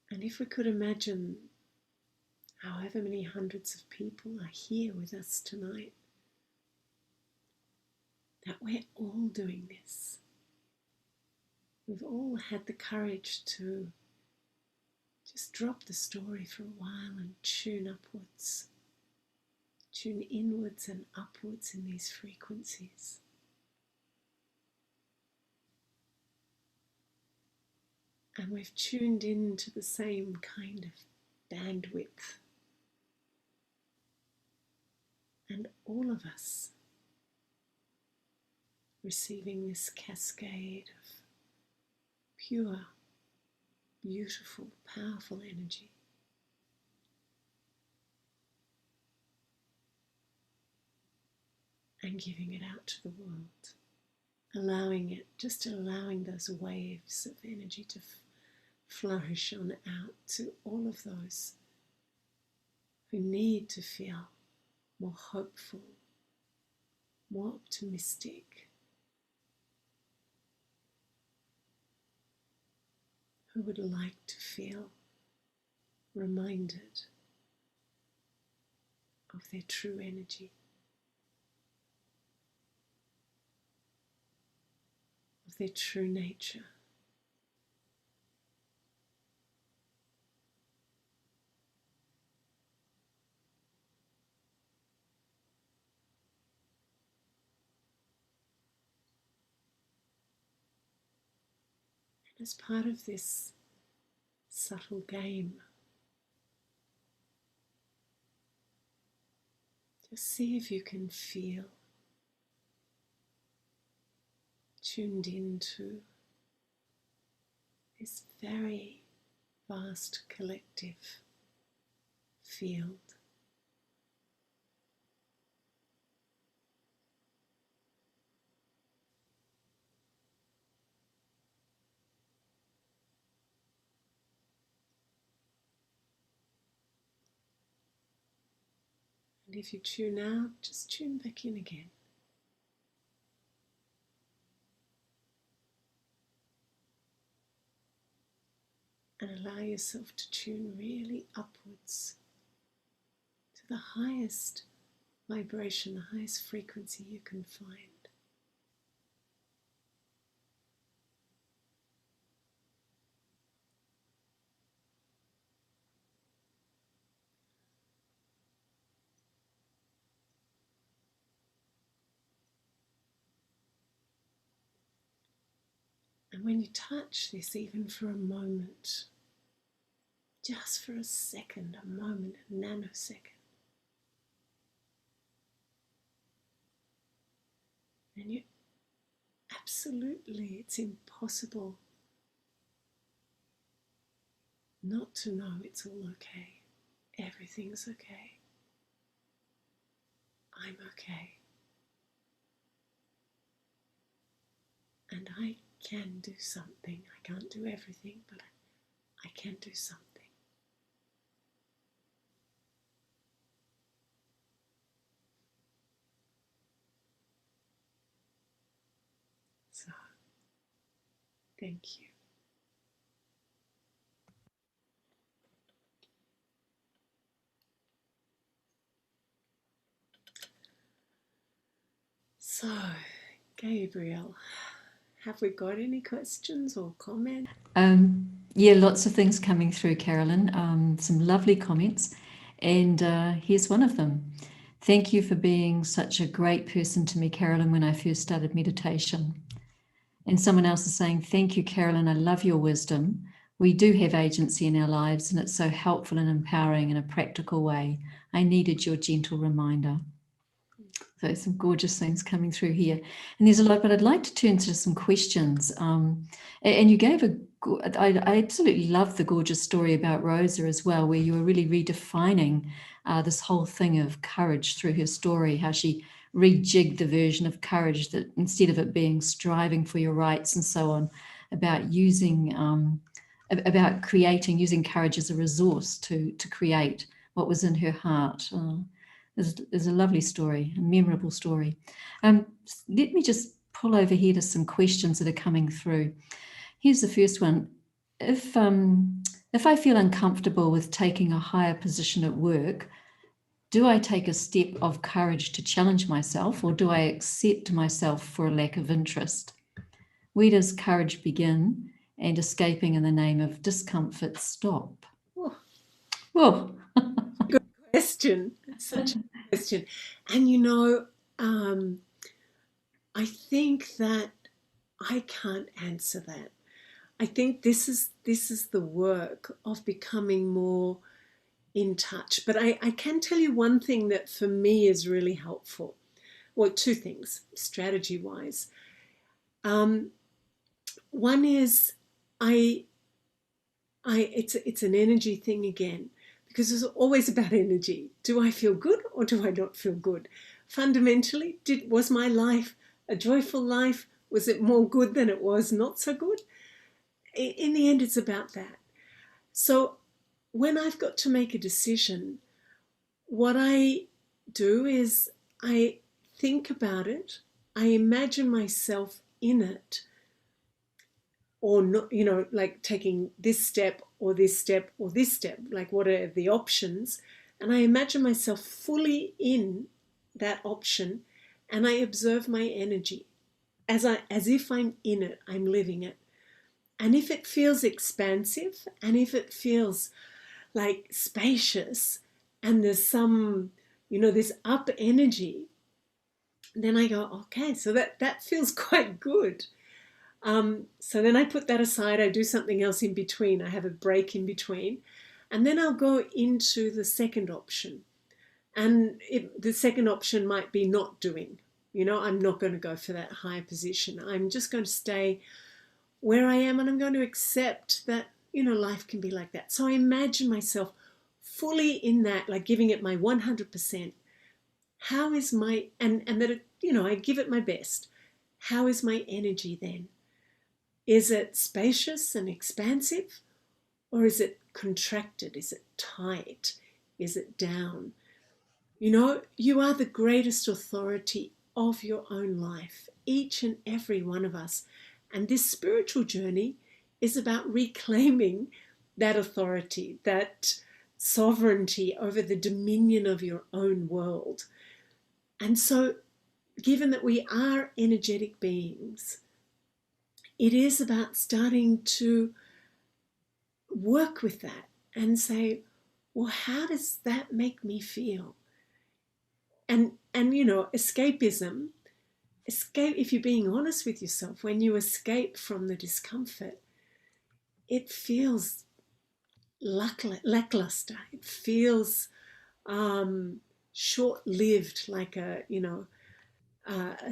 And if we could imagine however many hundreds of people are here with us tonight, that we're all doing this. We've all had the courage to just drop the story for a while and tune upwards, tune inwards and upwards in these frequencies. And we've tuned into the same kind of bandwidth. And all of us receiving this cascade of pure, beautiful, powerful energy. And giving it out to the world. Allowing it, just allowing those waves of energy to flourish on out to all of those who need to feel more hopeful, more optimistic, who would like to feel reminded of their true energy, of their true nature. And as part of this subtle game, just see if you can feel tuned into this very vast collective field. And if you tune out, just tune back in again. And allow yourself to tune really upwards to the highest vibration, the highest frequency you can find. And when you touch this, even for a moment, just for a second, a moment, a nanosecond, then you absolutely, it's impossible not to know it's all okay. Everything's okay. I'm okay. And I can do something. I can't do everything, but I can do something. Thank you. So, Gabriel, have we got any questions or comments? Yeah, lots of things coming through, Carolyn. Some lovely comments. And here's one of them. Thank you for being such a great person to me, Carolyn, when I first started meditation. And someone else is saying, thank you, Carolyn. I love your wisdom. We do have agency in our lives, and it's so helpful and empowering in a practical way. I needed your gentle reminder. So some gorgeous things coming through here. And there's a lot, but I'd like to turn to some questions. And you gave I absolutely love the gorgeous story about Rosa as well, where you were really redefining this whole thing of courage through her story, how she rejigged the version of courage that instead of it being striving for your rights and so on, about using, about creating, using courage as a resource to create what was in her heart. Is a lovely story, a memorable story. Let me just pull over here to some questions that are coming through. Here's the first one. If I feel uncomfortable with taking a higher position at work, do I take a step of courage to challenge myself, or do I accept myself for a lack of interest? Where does courage begin and escaping in the name of discomfort stop? Oh, Whoa. good question. Such a good question. And I think that I can't answer that. I think this is the work of becoming more in touch. But I can tell you one thing that for me is really helpful. Well, two things, strategy-wise. One is it's an energy thing again, because it's always about energy. Do I feel good or do I not feel good? Fundamentally, was my life a joyful life? Was it more good than it was not so good? In the end, it's about that. So when I've got to make a decision, what I do is I think about it, I imagine myself in it, or not, like taking this step or this step or this step, like what are the options? And I imagine myself fully in that option, and I observe my energy as if I'm in it, I'm living it. And if it feels expansive, and if it feels like spacious, and there's some, this up energy, then I go, okay, so that feels quite good. So then I put that aside. I do something else in between. I have a break in between. And then I'll go into the second option. And the second option might be not doing. I'm not going to go for that higher position. I'm just going to stay where I am, and I'm going to accept that, life can be like that. So I imagine myself fully in that, like giving it my 100%. How is my, and that, I give it my best. How is my energy then? Is it spacious and expansive, or is it contracted? Is it tight? Is it down? You are the greatest authority of your own life, each and every one of us. And this spiritual journey is about reclaiming that authority, that sovereignty over the dominion of your own world. And so, given that we are energetic beings, it is about starting to work with that and say, well, how does that make me feel? And escapism, if you're being honest with yourself, when you escape from the discomfort, it feels lackluster. It feels short-lived, like a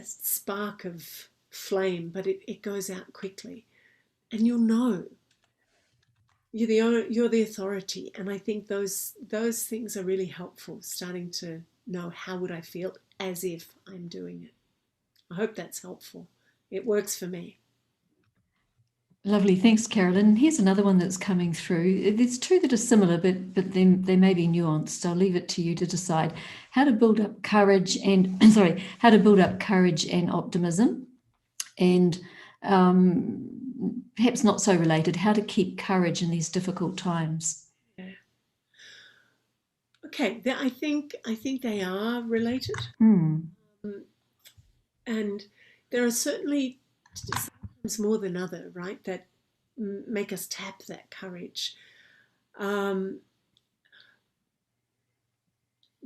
spark of flame, but it goes out quickly. And you're the authority. And I think those things are really helpful, starting to know how would I feel as if I'm doing it. I hope that's helpful. It works for me. Lovely, thanks, Carolyn. Here's another one that's coming through. There's two that are similar, but then they may be nuanced. I'll leave it to you to decide how to build up courage how to build up courage and optimism. And perhaps not so related, how to keep courage in these difficult times. Yeah. Okay, I think they are related, and there are certainly sometimes more than other, right, that make us tap that courage.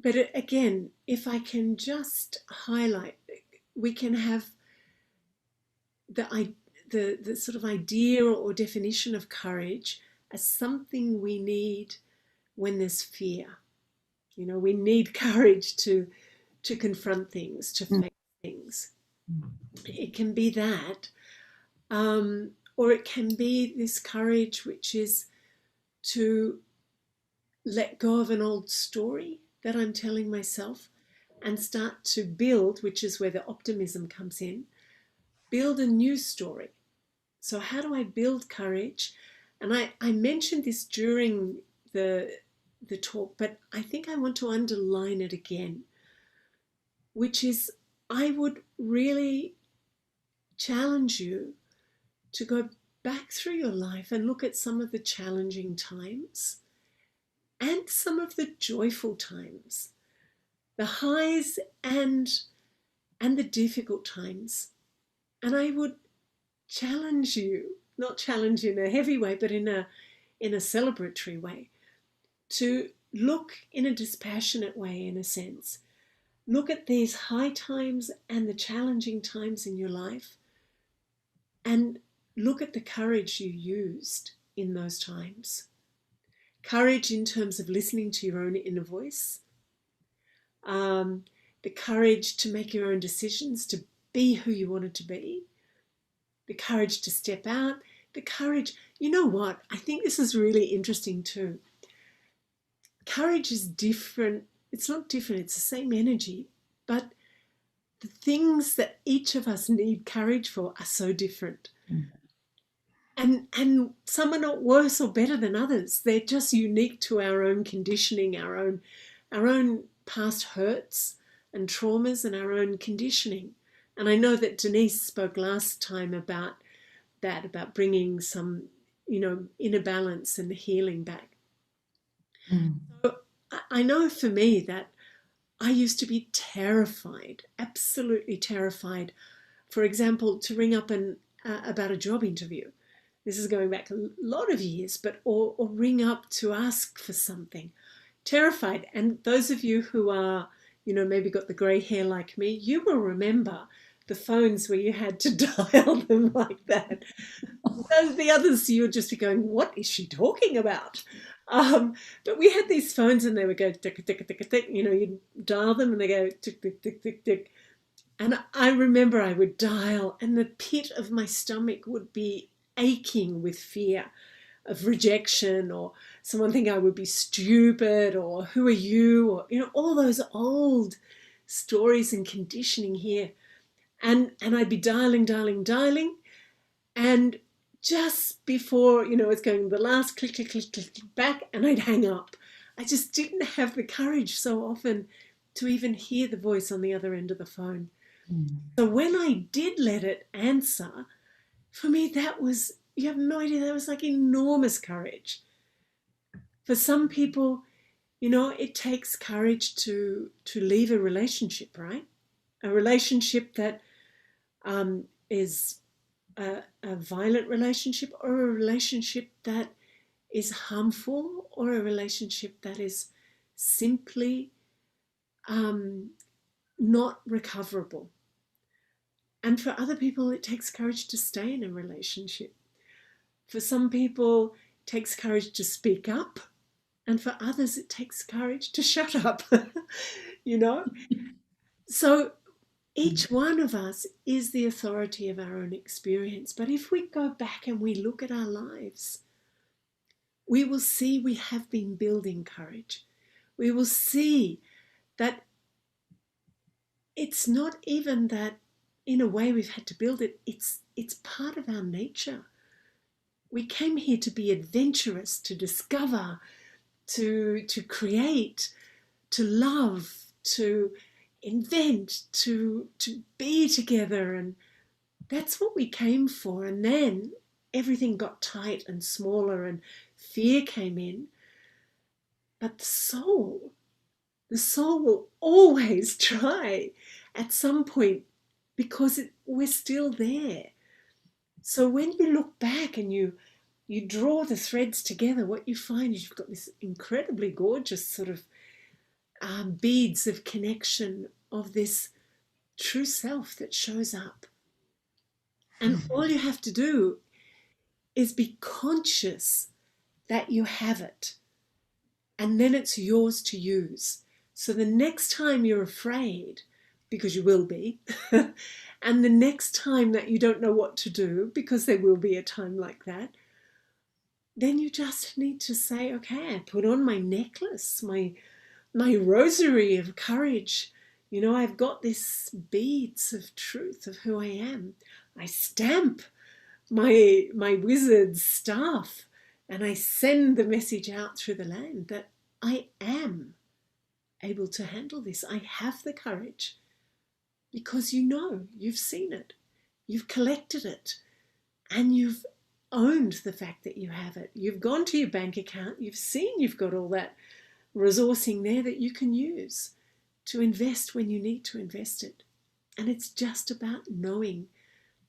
But again, if I can just highlight, we can have the sort of idea or definition of courage as something we need when there's fear. You know, we need courage to confront things, to face things. It can be that, or it can be this courage which is to let go of an old story that I'm telling myself and start to build, which is where the optimism comes in, build a new story. So how do I build courage? And I mentioned this during the talk, but I think I want to underline it again, which is I would really challenge you to go back through your life and look at some of the challenging times and some of the joyful times, the highs and the difficult times. And I would challenge you, not challenge in a heavy way, but in a celebratory way, to look in a dispassionate way, in a sense. Look at these high times and the challenging times in your life, and look at the courage you used in those times. Courage in terms of listening to your own inner voice, the courage to make your own decisions, to be who you wanted to be, the courage to step out, the courage. You know what? I think this is really interesting too. Courage is different. It's not different, it's the same energy, but the things that each of us need courage for are so different. And some are not worse or better than others. They're just unique to our own conditioning, our own past hurts and traumas, and our own conditioning. And I know that Denise spoke last time about that, about bringing some, inner balance and healing back. So I know for me that I used to be terrified, absolutely terrified, for example, to ring up about a job interview. This is going back a lot of years, but or ring up to ask for something. Terrified. And those of you who are, maybe got the grey hair like me, you will remember the phones where you had to dial them like that. The others, you'll just be going, what is she talking about? But we had these phones and they would go tick, tick, tick, tick. You'd dial them and they go tick, tick, tick, tick, tick. And I remember I would dial and the pit of my stomach would be aching with fear of rejection, or someone think I would be stupid, or who are you, or all those old stories and conditioning here. And I'd be dialing, and just before, it's going the last click, click, click, click, click back, and I'd hang up. I just didn't have the courage so often to even hear the voice on the other end of the phone. So when I did let it answer, for me, that was, you have no idea, that was like enormous courage. For some people, it takes courage to leave a relationship, right? A relationship that is a violent relationship, or a relationship that is harmful, or a relationship that is simply not recoverable. And for other people, it takes courage to stay in a relationship. For some people, it takes courage to speak up. And for others, it takes courage to shut up, So each one of us is the authority of our own experience. But if we go back and we look at our lives, we will see we have been building courage. We will see that it's not even that in a way we've had to build it. It's part of our nature. We came here to be adventurous, to discover, to create, to love, to invent, to be together. And that's what we came for. And then everything got tight and smaller and fear came in. But the soul will always try at some point because we're still there. So when you look back and you draw the threads together, what you find is you've got this incredibly gorgeous sort of beads of connection of this true self that shows up. And all you have to do is be conscious that you have it, and then it's yours to use. So the next time you're afraid, because you will be, and the next time that you don't know what to do, because there will be a time like that, then you just need to say, okay, I put on my necklace, my rosary of courage. You know, I've got this beads of truth of who I am. I stamp my wizard's staff and I send the message out through the land that I am able to handle this. I have the courage because you know, you've seen it, you've collected it, and you've owned the fact that you have it. You've gone to your bank account, you've seen you've got all that resourcing there that you can use to invest when you need to invest it. And it's just about knowing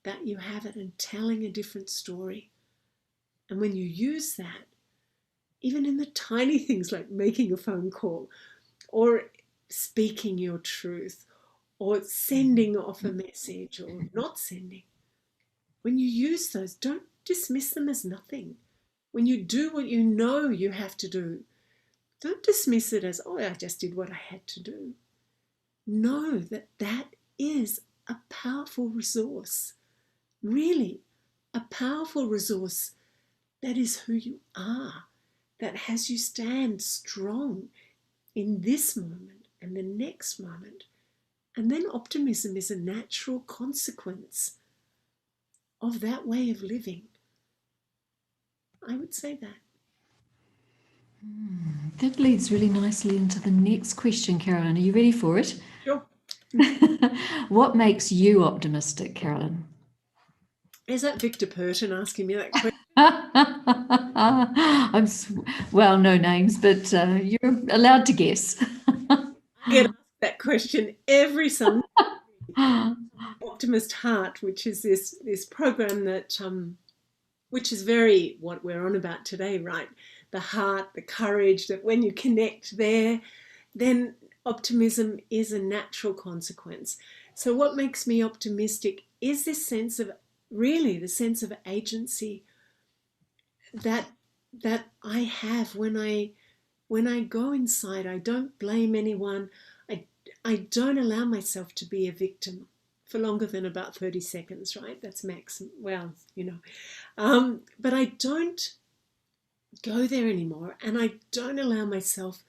that you have it and telling a different story. And when you use that, even in the tiny things like making a phone call or speaking your truth or sending off a message or not sending, when you use those, don't dismiss them as nothing. When you do what you know you have to do, don't dismiss it as, oh, I just did what I had to do. Know that that is a powerful resource, really a powerful resource that is who you are, that has you stand strong in this moment and the next moment. And then optimism is a natural consequence of that way of living. I would say that. That leads really nicely into the next question, Carolyn. Are you ready for it? Sure. What makes you optimistic, Carolyn? Is that Victor Purton asking me that question? Well, no names, but you're allowed to guess. I get asked that question every Sunday. Optimist Heart, which is this program that which is very what we're on about today, right? The heart, the courage, that when you connect there, then optimism is a natural consequence. So what makes me optimistic is this sense of, really the sense of agency that I have when I go inside. I don't blame anyone. I don't allow myself to be a victim for longer than about 30 seconds, right? That's max. Well, you know. But I don't go there anymore, and I don't allow myself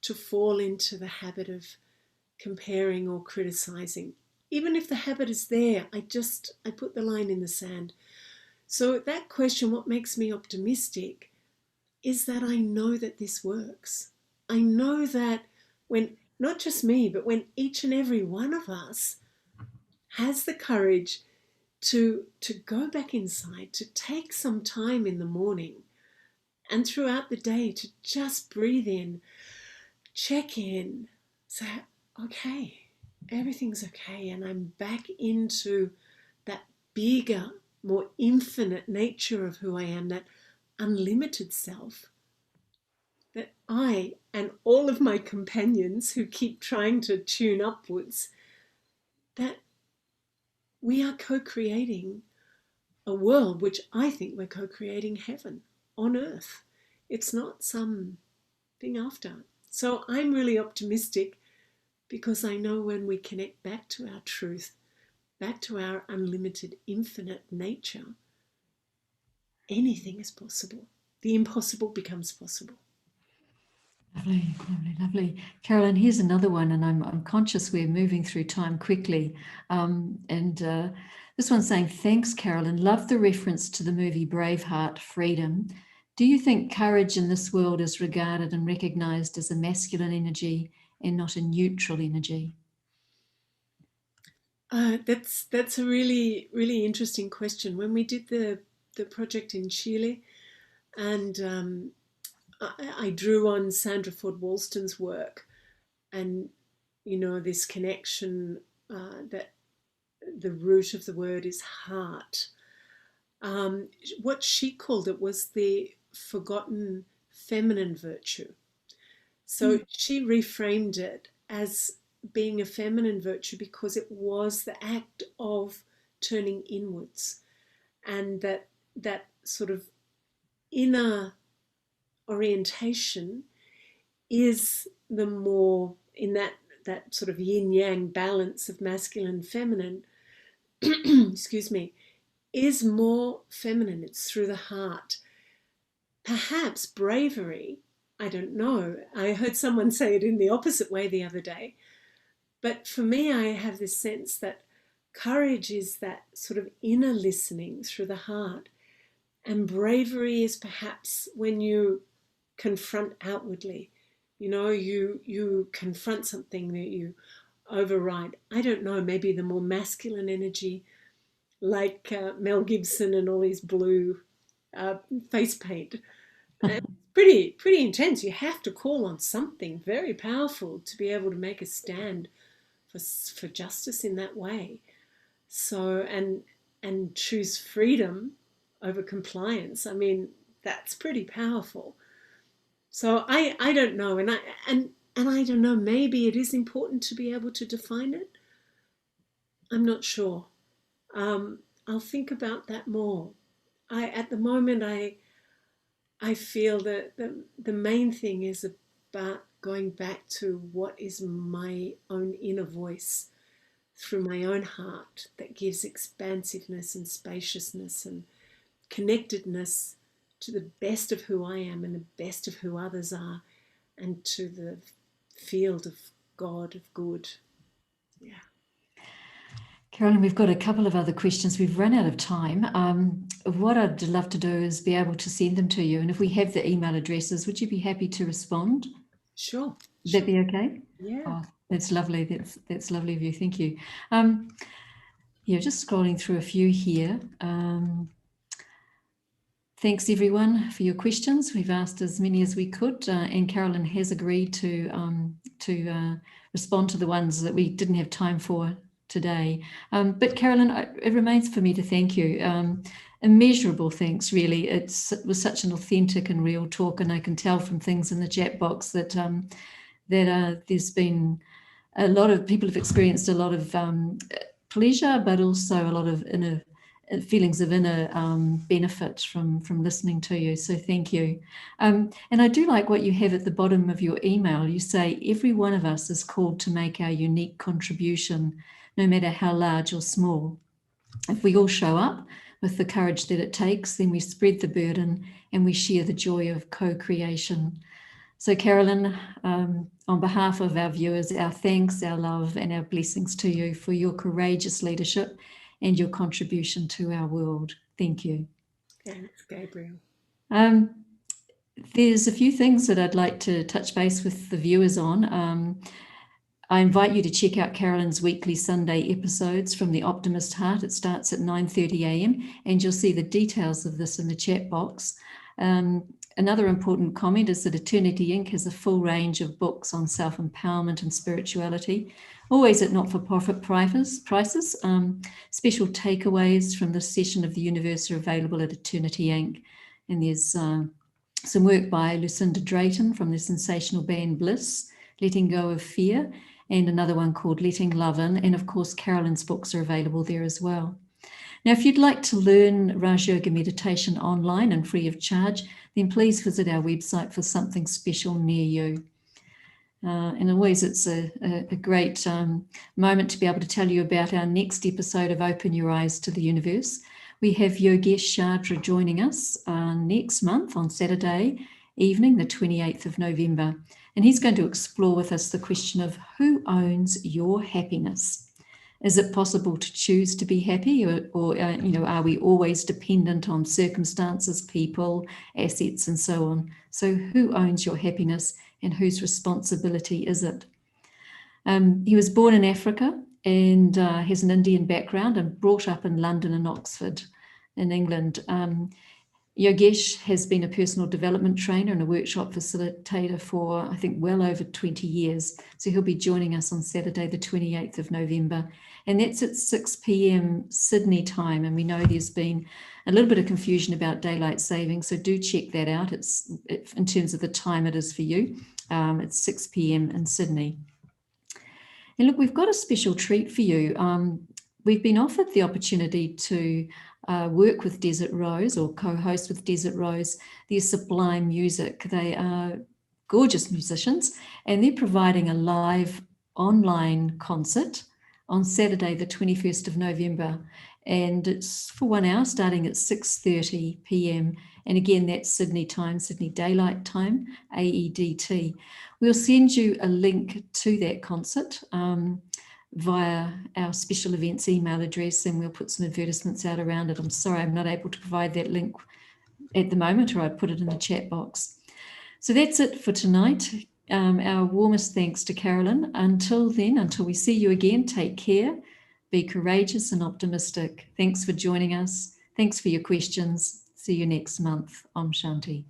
to fall into the habit of comparing or criticizing. Even if the habit is there, I put the line in the sand. So that question, what makes me optimistic, is that I know that this works. I know that when, not just me, but when each and every one of us has the courage to go back inside, to take some time in the morning and throughout the day to just breathe in, check in, say, okay, everything's okay, and I'm back into that bigger, more infinite nature of who I am, that unlimited self, that I and all of my companions who keep trying to tune upwards, that we are co-creating a world which I think we're co-creating heaven on earth. It's not something after. So I'm really optimistic because I know when we connect back to our truth, back to our unlimited, infinite nature, anything is possible. The impossible becomes possible. Lovely, lovely, lovely. Carolyn, here's another one, and I'm conscious we're moving through time quickly. This one's saying, thanks, Carolyn. Love the reference to the movie Braveheart, Freedom. Do you think courage in this world is regarded and recognized as a masculine energy and not a neutral energy? That's a really, really interesting question. When we did the the project in Chile, and I drew on Sandra Ford Walston's work, and this connection that the root of the word is heart. What she called it was the forgotten feminine virtue. So she reframed it as being a feminine virtue because it was the act of turning inwards, and that sort of inner orientation is the more in that sort of yin yang balance of masculine and feminine excuse me, is more feminine. It's through the heart. Perhaps bravery, I don't know. I heard someone say it in the opposite way the other day. But for me, I have this sense that courage is that sort of inner listening through the heart. And bravery is perhaps when you confront outwardly. You confront something that you override. I don't know, maybe the more masculine energy, like Mel Gibson and all his blue face paint. Pretty intense. You have to call on something very powerful to be able to make a stand for justice in that way. So and choose freedom over compliance. I mean, that's pretty powerful. So I don't know, and I don't know. Maybe it is important to be able to define it. I'm not sure. I'll think about that more. At the moment I feel that the main thing is about going back to what is my own inner voice through my own heart that gives expansiveness and spaciousness and connectedness to the best of who I am and the best of who others are, and to the field of God, of good. Yeah. Carolyn, we've got a couple of other questions. We've run out of time. What I'd love to do is be able to send them to you. And if we have the email addresses, would you be happy to respond? Sure. Would that be okay? Yeah. Oh, that's lovely. That's lovely of you. Thank you. Yeah, just scrolling through a few here. Thanks everyone for your questions. We've asked as many as we could, and Carolyn has agreed to respond to the ones that we didn't have time for today. But Carolyn, it remains for me to thank you. Immeasurable thanks, really. It was such an authentic and real talk, and I can tell from things in the chat box that there's been a lot of people have experienced a lot of pleasure, but also a lot of inner feelings of inner benefit from listening to you. So thank you. And I do like what you have at the bottom of your email. You say every one of us is called to make our unique contribution, no matter how large or small. If we all show up with the courage that it takes, then we spread the burden and we share the joy of co-creation. So Carolyn, on behalf of our viewers, our thanks, our love and our blessings to you for your courageous leadership and your contribution to our world. Thank you. Thanks, Gabriel. There's a few things that I'd like to touch base with the viewers on. I invite you to check out Carolyn's weekly Sunday episodes from the Optimist Heart. It starts at 9:30 a.m. and you'll see the details of this in the chat box. Another important comment is that Eternity Inc. has a full range of books on self-empowerment and spirituality, always at not-for-profit prices. Special takeaways from this session of the Universe are available at Eternity Inc. And there's some work by Lucinda Drayton from the sensational band Bliss, Letting Go of Fear, and another one called Letting Love In. And of course, Carolyn's books are available there as well. Now, if you'd like to learn Raj Yoga meditation online and free of charge, then please visit our website for something special near you. And always it's a great moment to be able to tell you about our next episode of Open Your Eyes to the Universe. We have Yogesh Chadra joining us next month on Saturday evening, the 28th of November. And he's going to explore with us the question of who owns your happiness? Is it possible to choose to be happy, or are we always dependent on circumstances, people, assets, and so on? So who owns your happiness and whose responsibility is it? He was born in Africa and has an Indian background and brought up in London and Oxford. in England. Yogesh has been a personal development trainer and a workshop facilitator for, I think, well over 20 years. So he'll be joining us on Saturday, the 28th of November. And that's at 6 p.m. Sydney time. And we know there's been a little bit of confusion about daylight saving. So do check that out. It's in terms of the time it is for you. It's 6 p.m. in Sydney. And look, we've got a special treat for you. We've been offered the opportunity to work with Desert Rose or co-host with Desert Rose their sublime music. They are gorgeous musicians, and they're providing a live online concert on Saturday, the 21st of November. And it's for 1 hour, starting at 6:30 p.m. And again, that's Sydney time, Sydney Daylight Time, AEDT. We'll send you a link to that concert via our special events email address, and we'll put some advertisements out around it. I'm sorry I'm not able to provide that link at the moment, or I'd put it in the chat box. So that's it for tonight. Our warmest thanks to Carolyn. Until then, until we see you again, take care, be courageous and optimistic. Thanks for joining us. Thanks for your questions. See you next month. Om Shanti.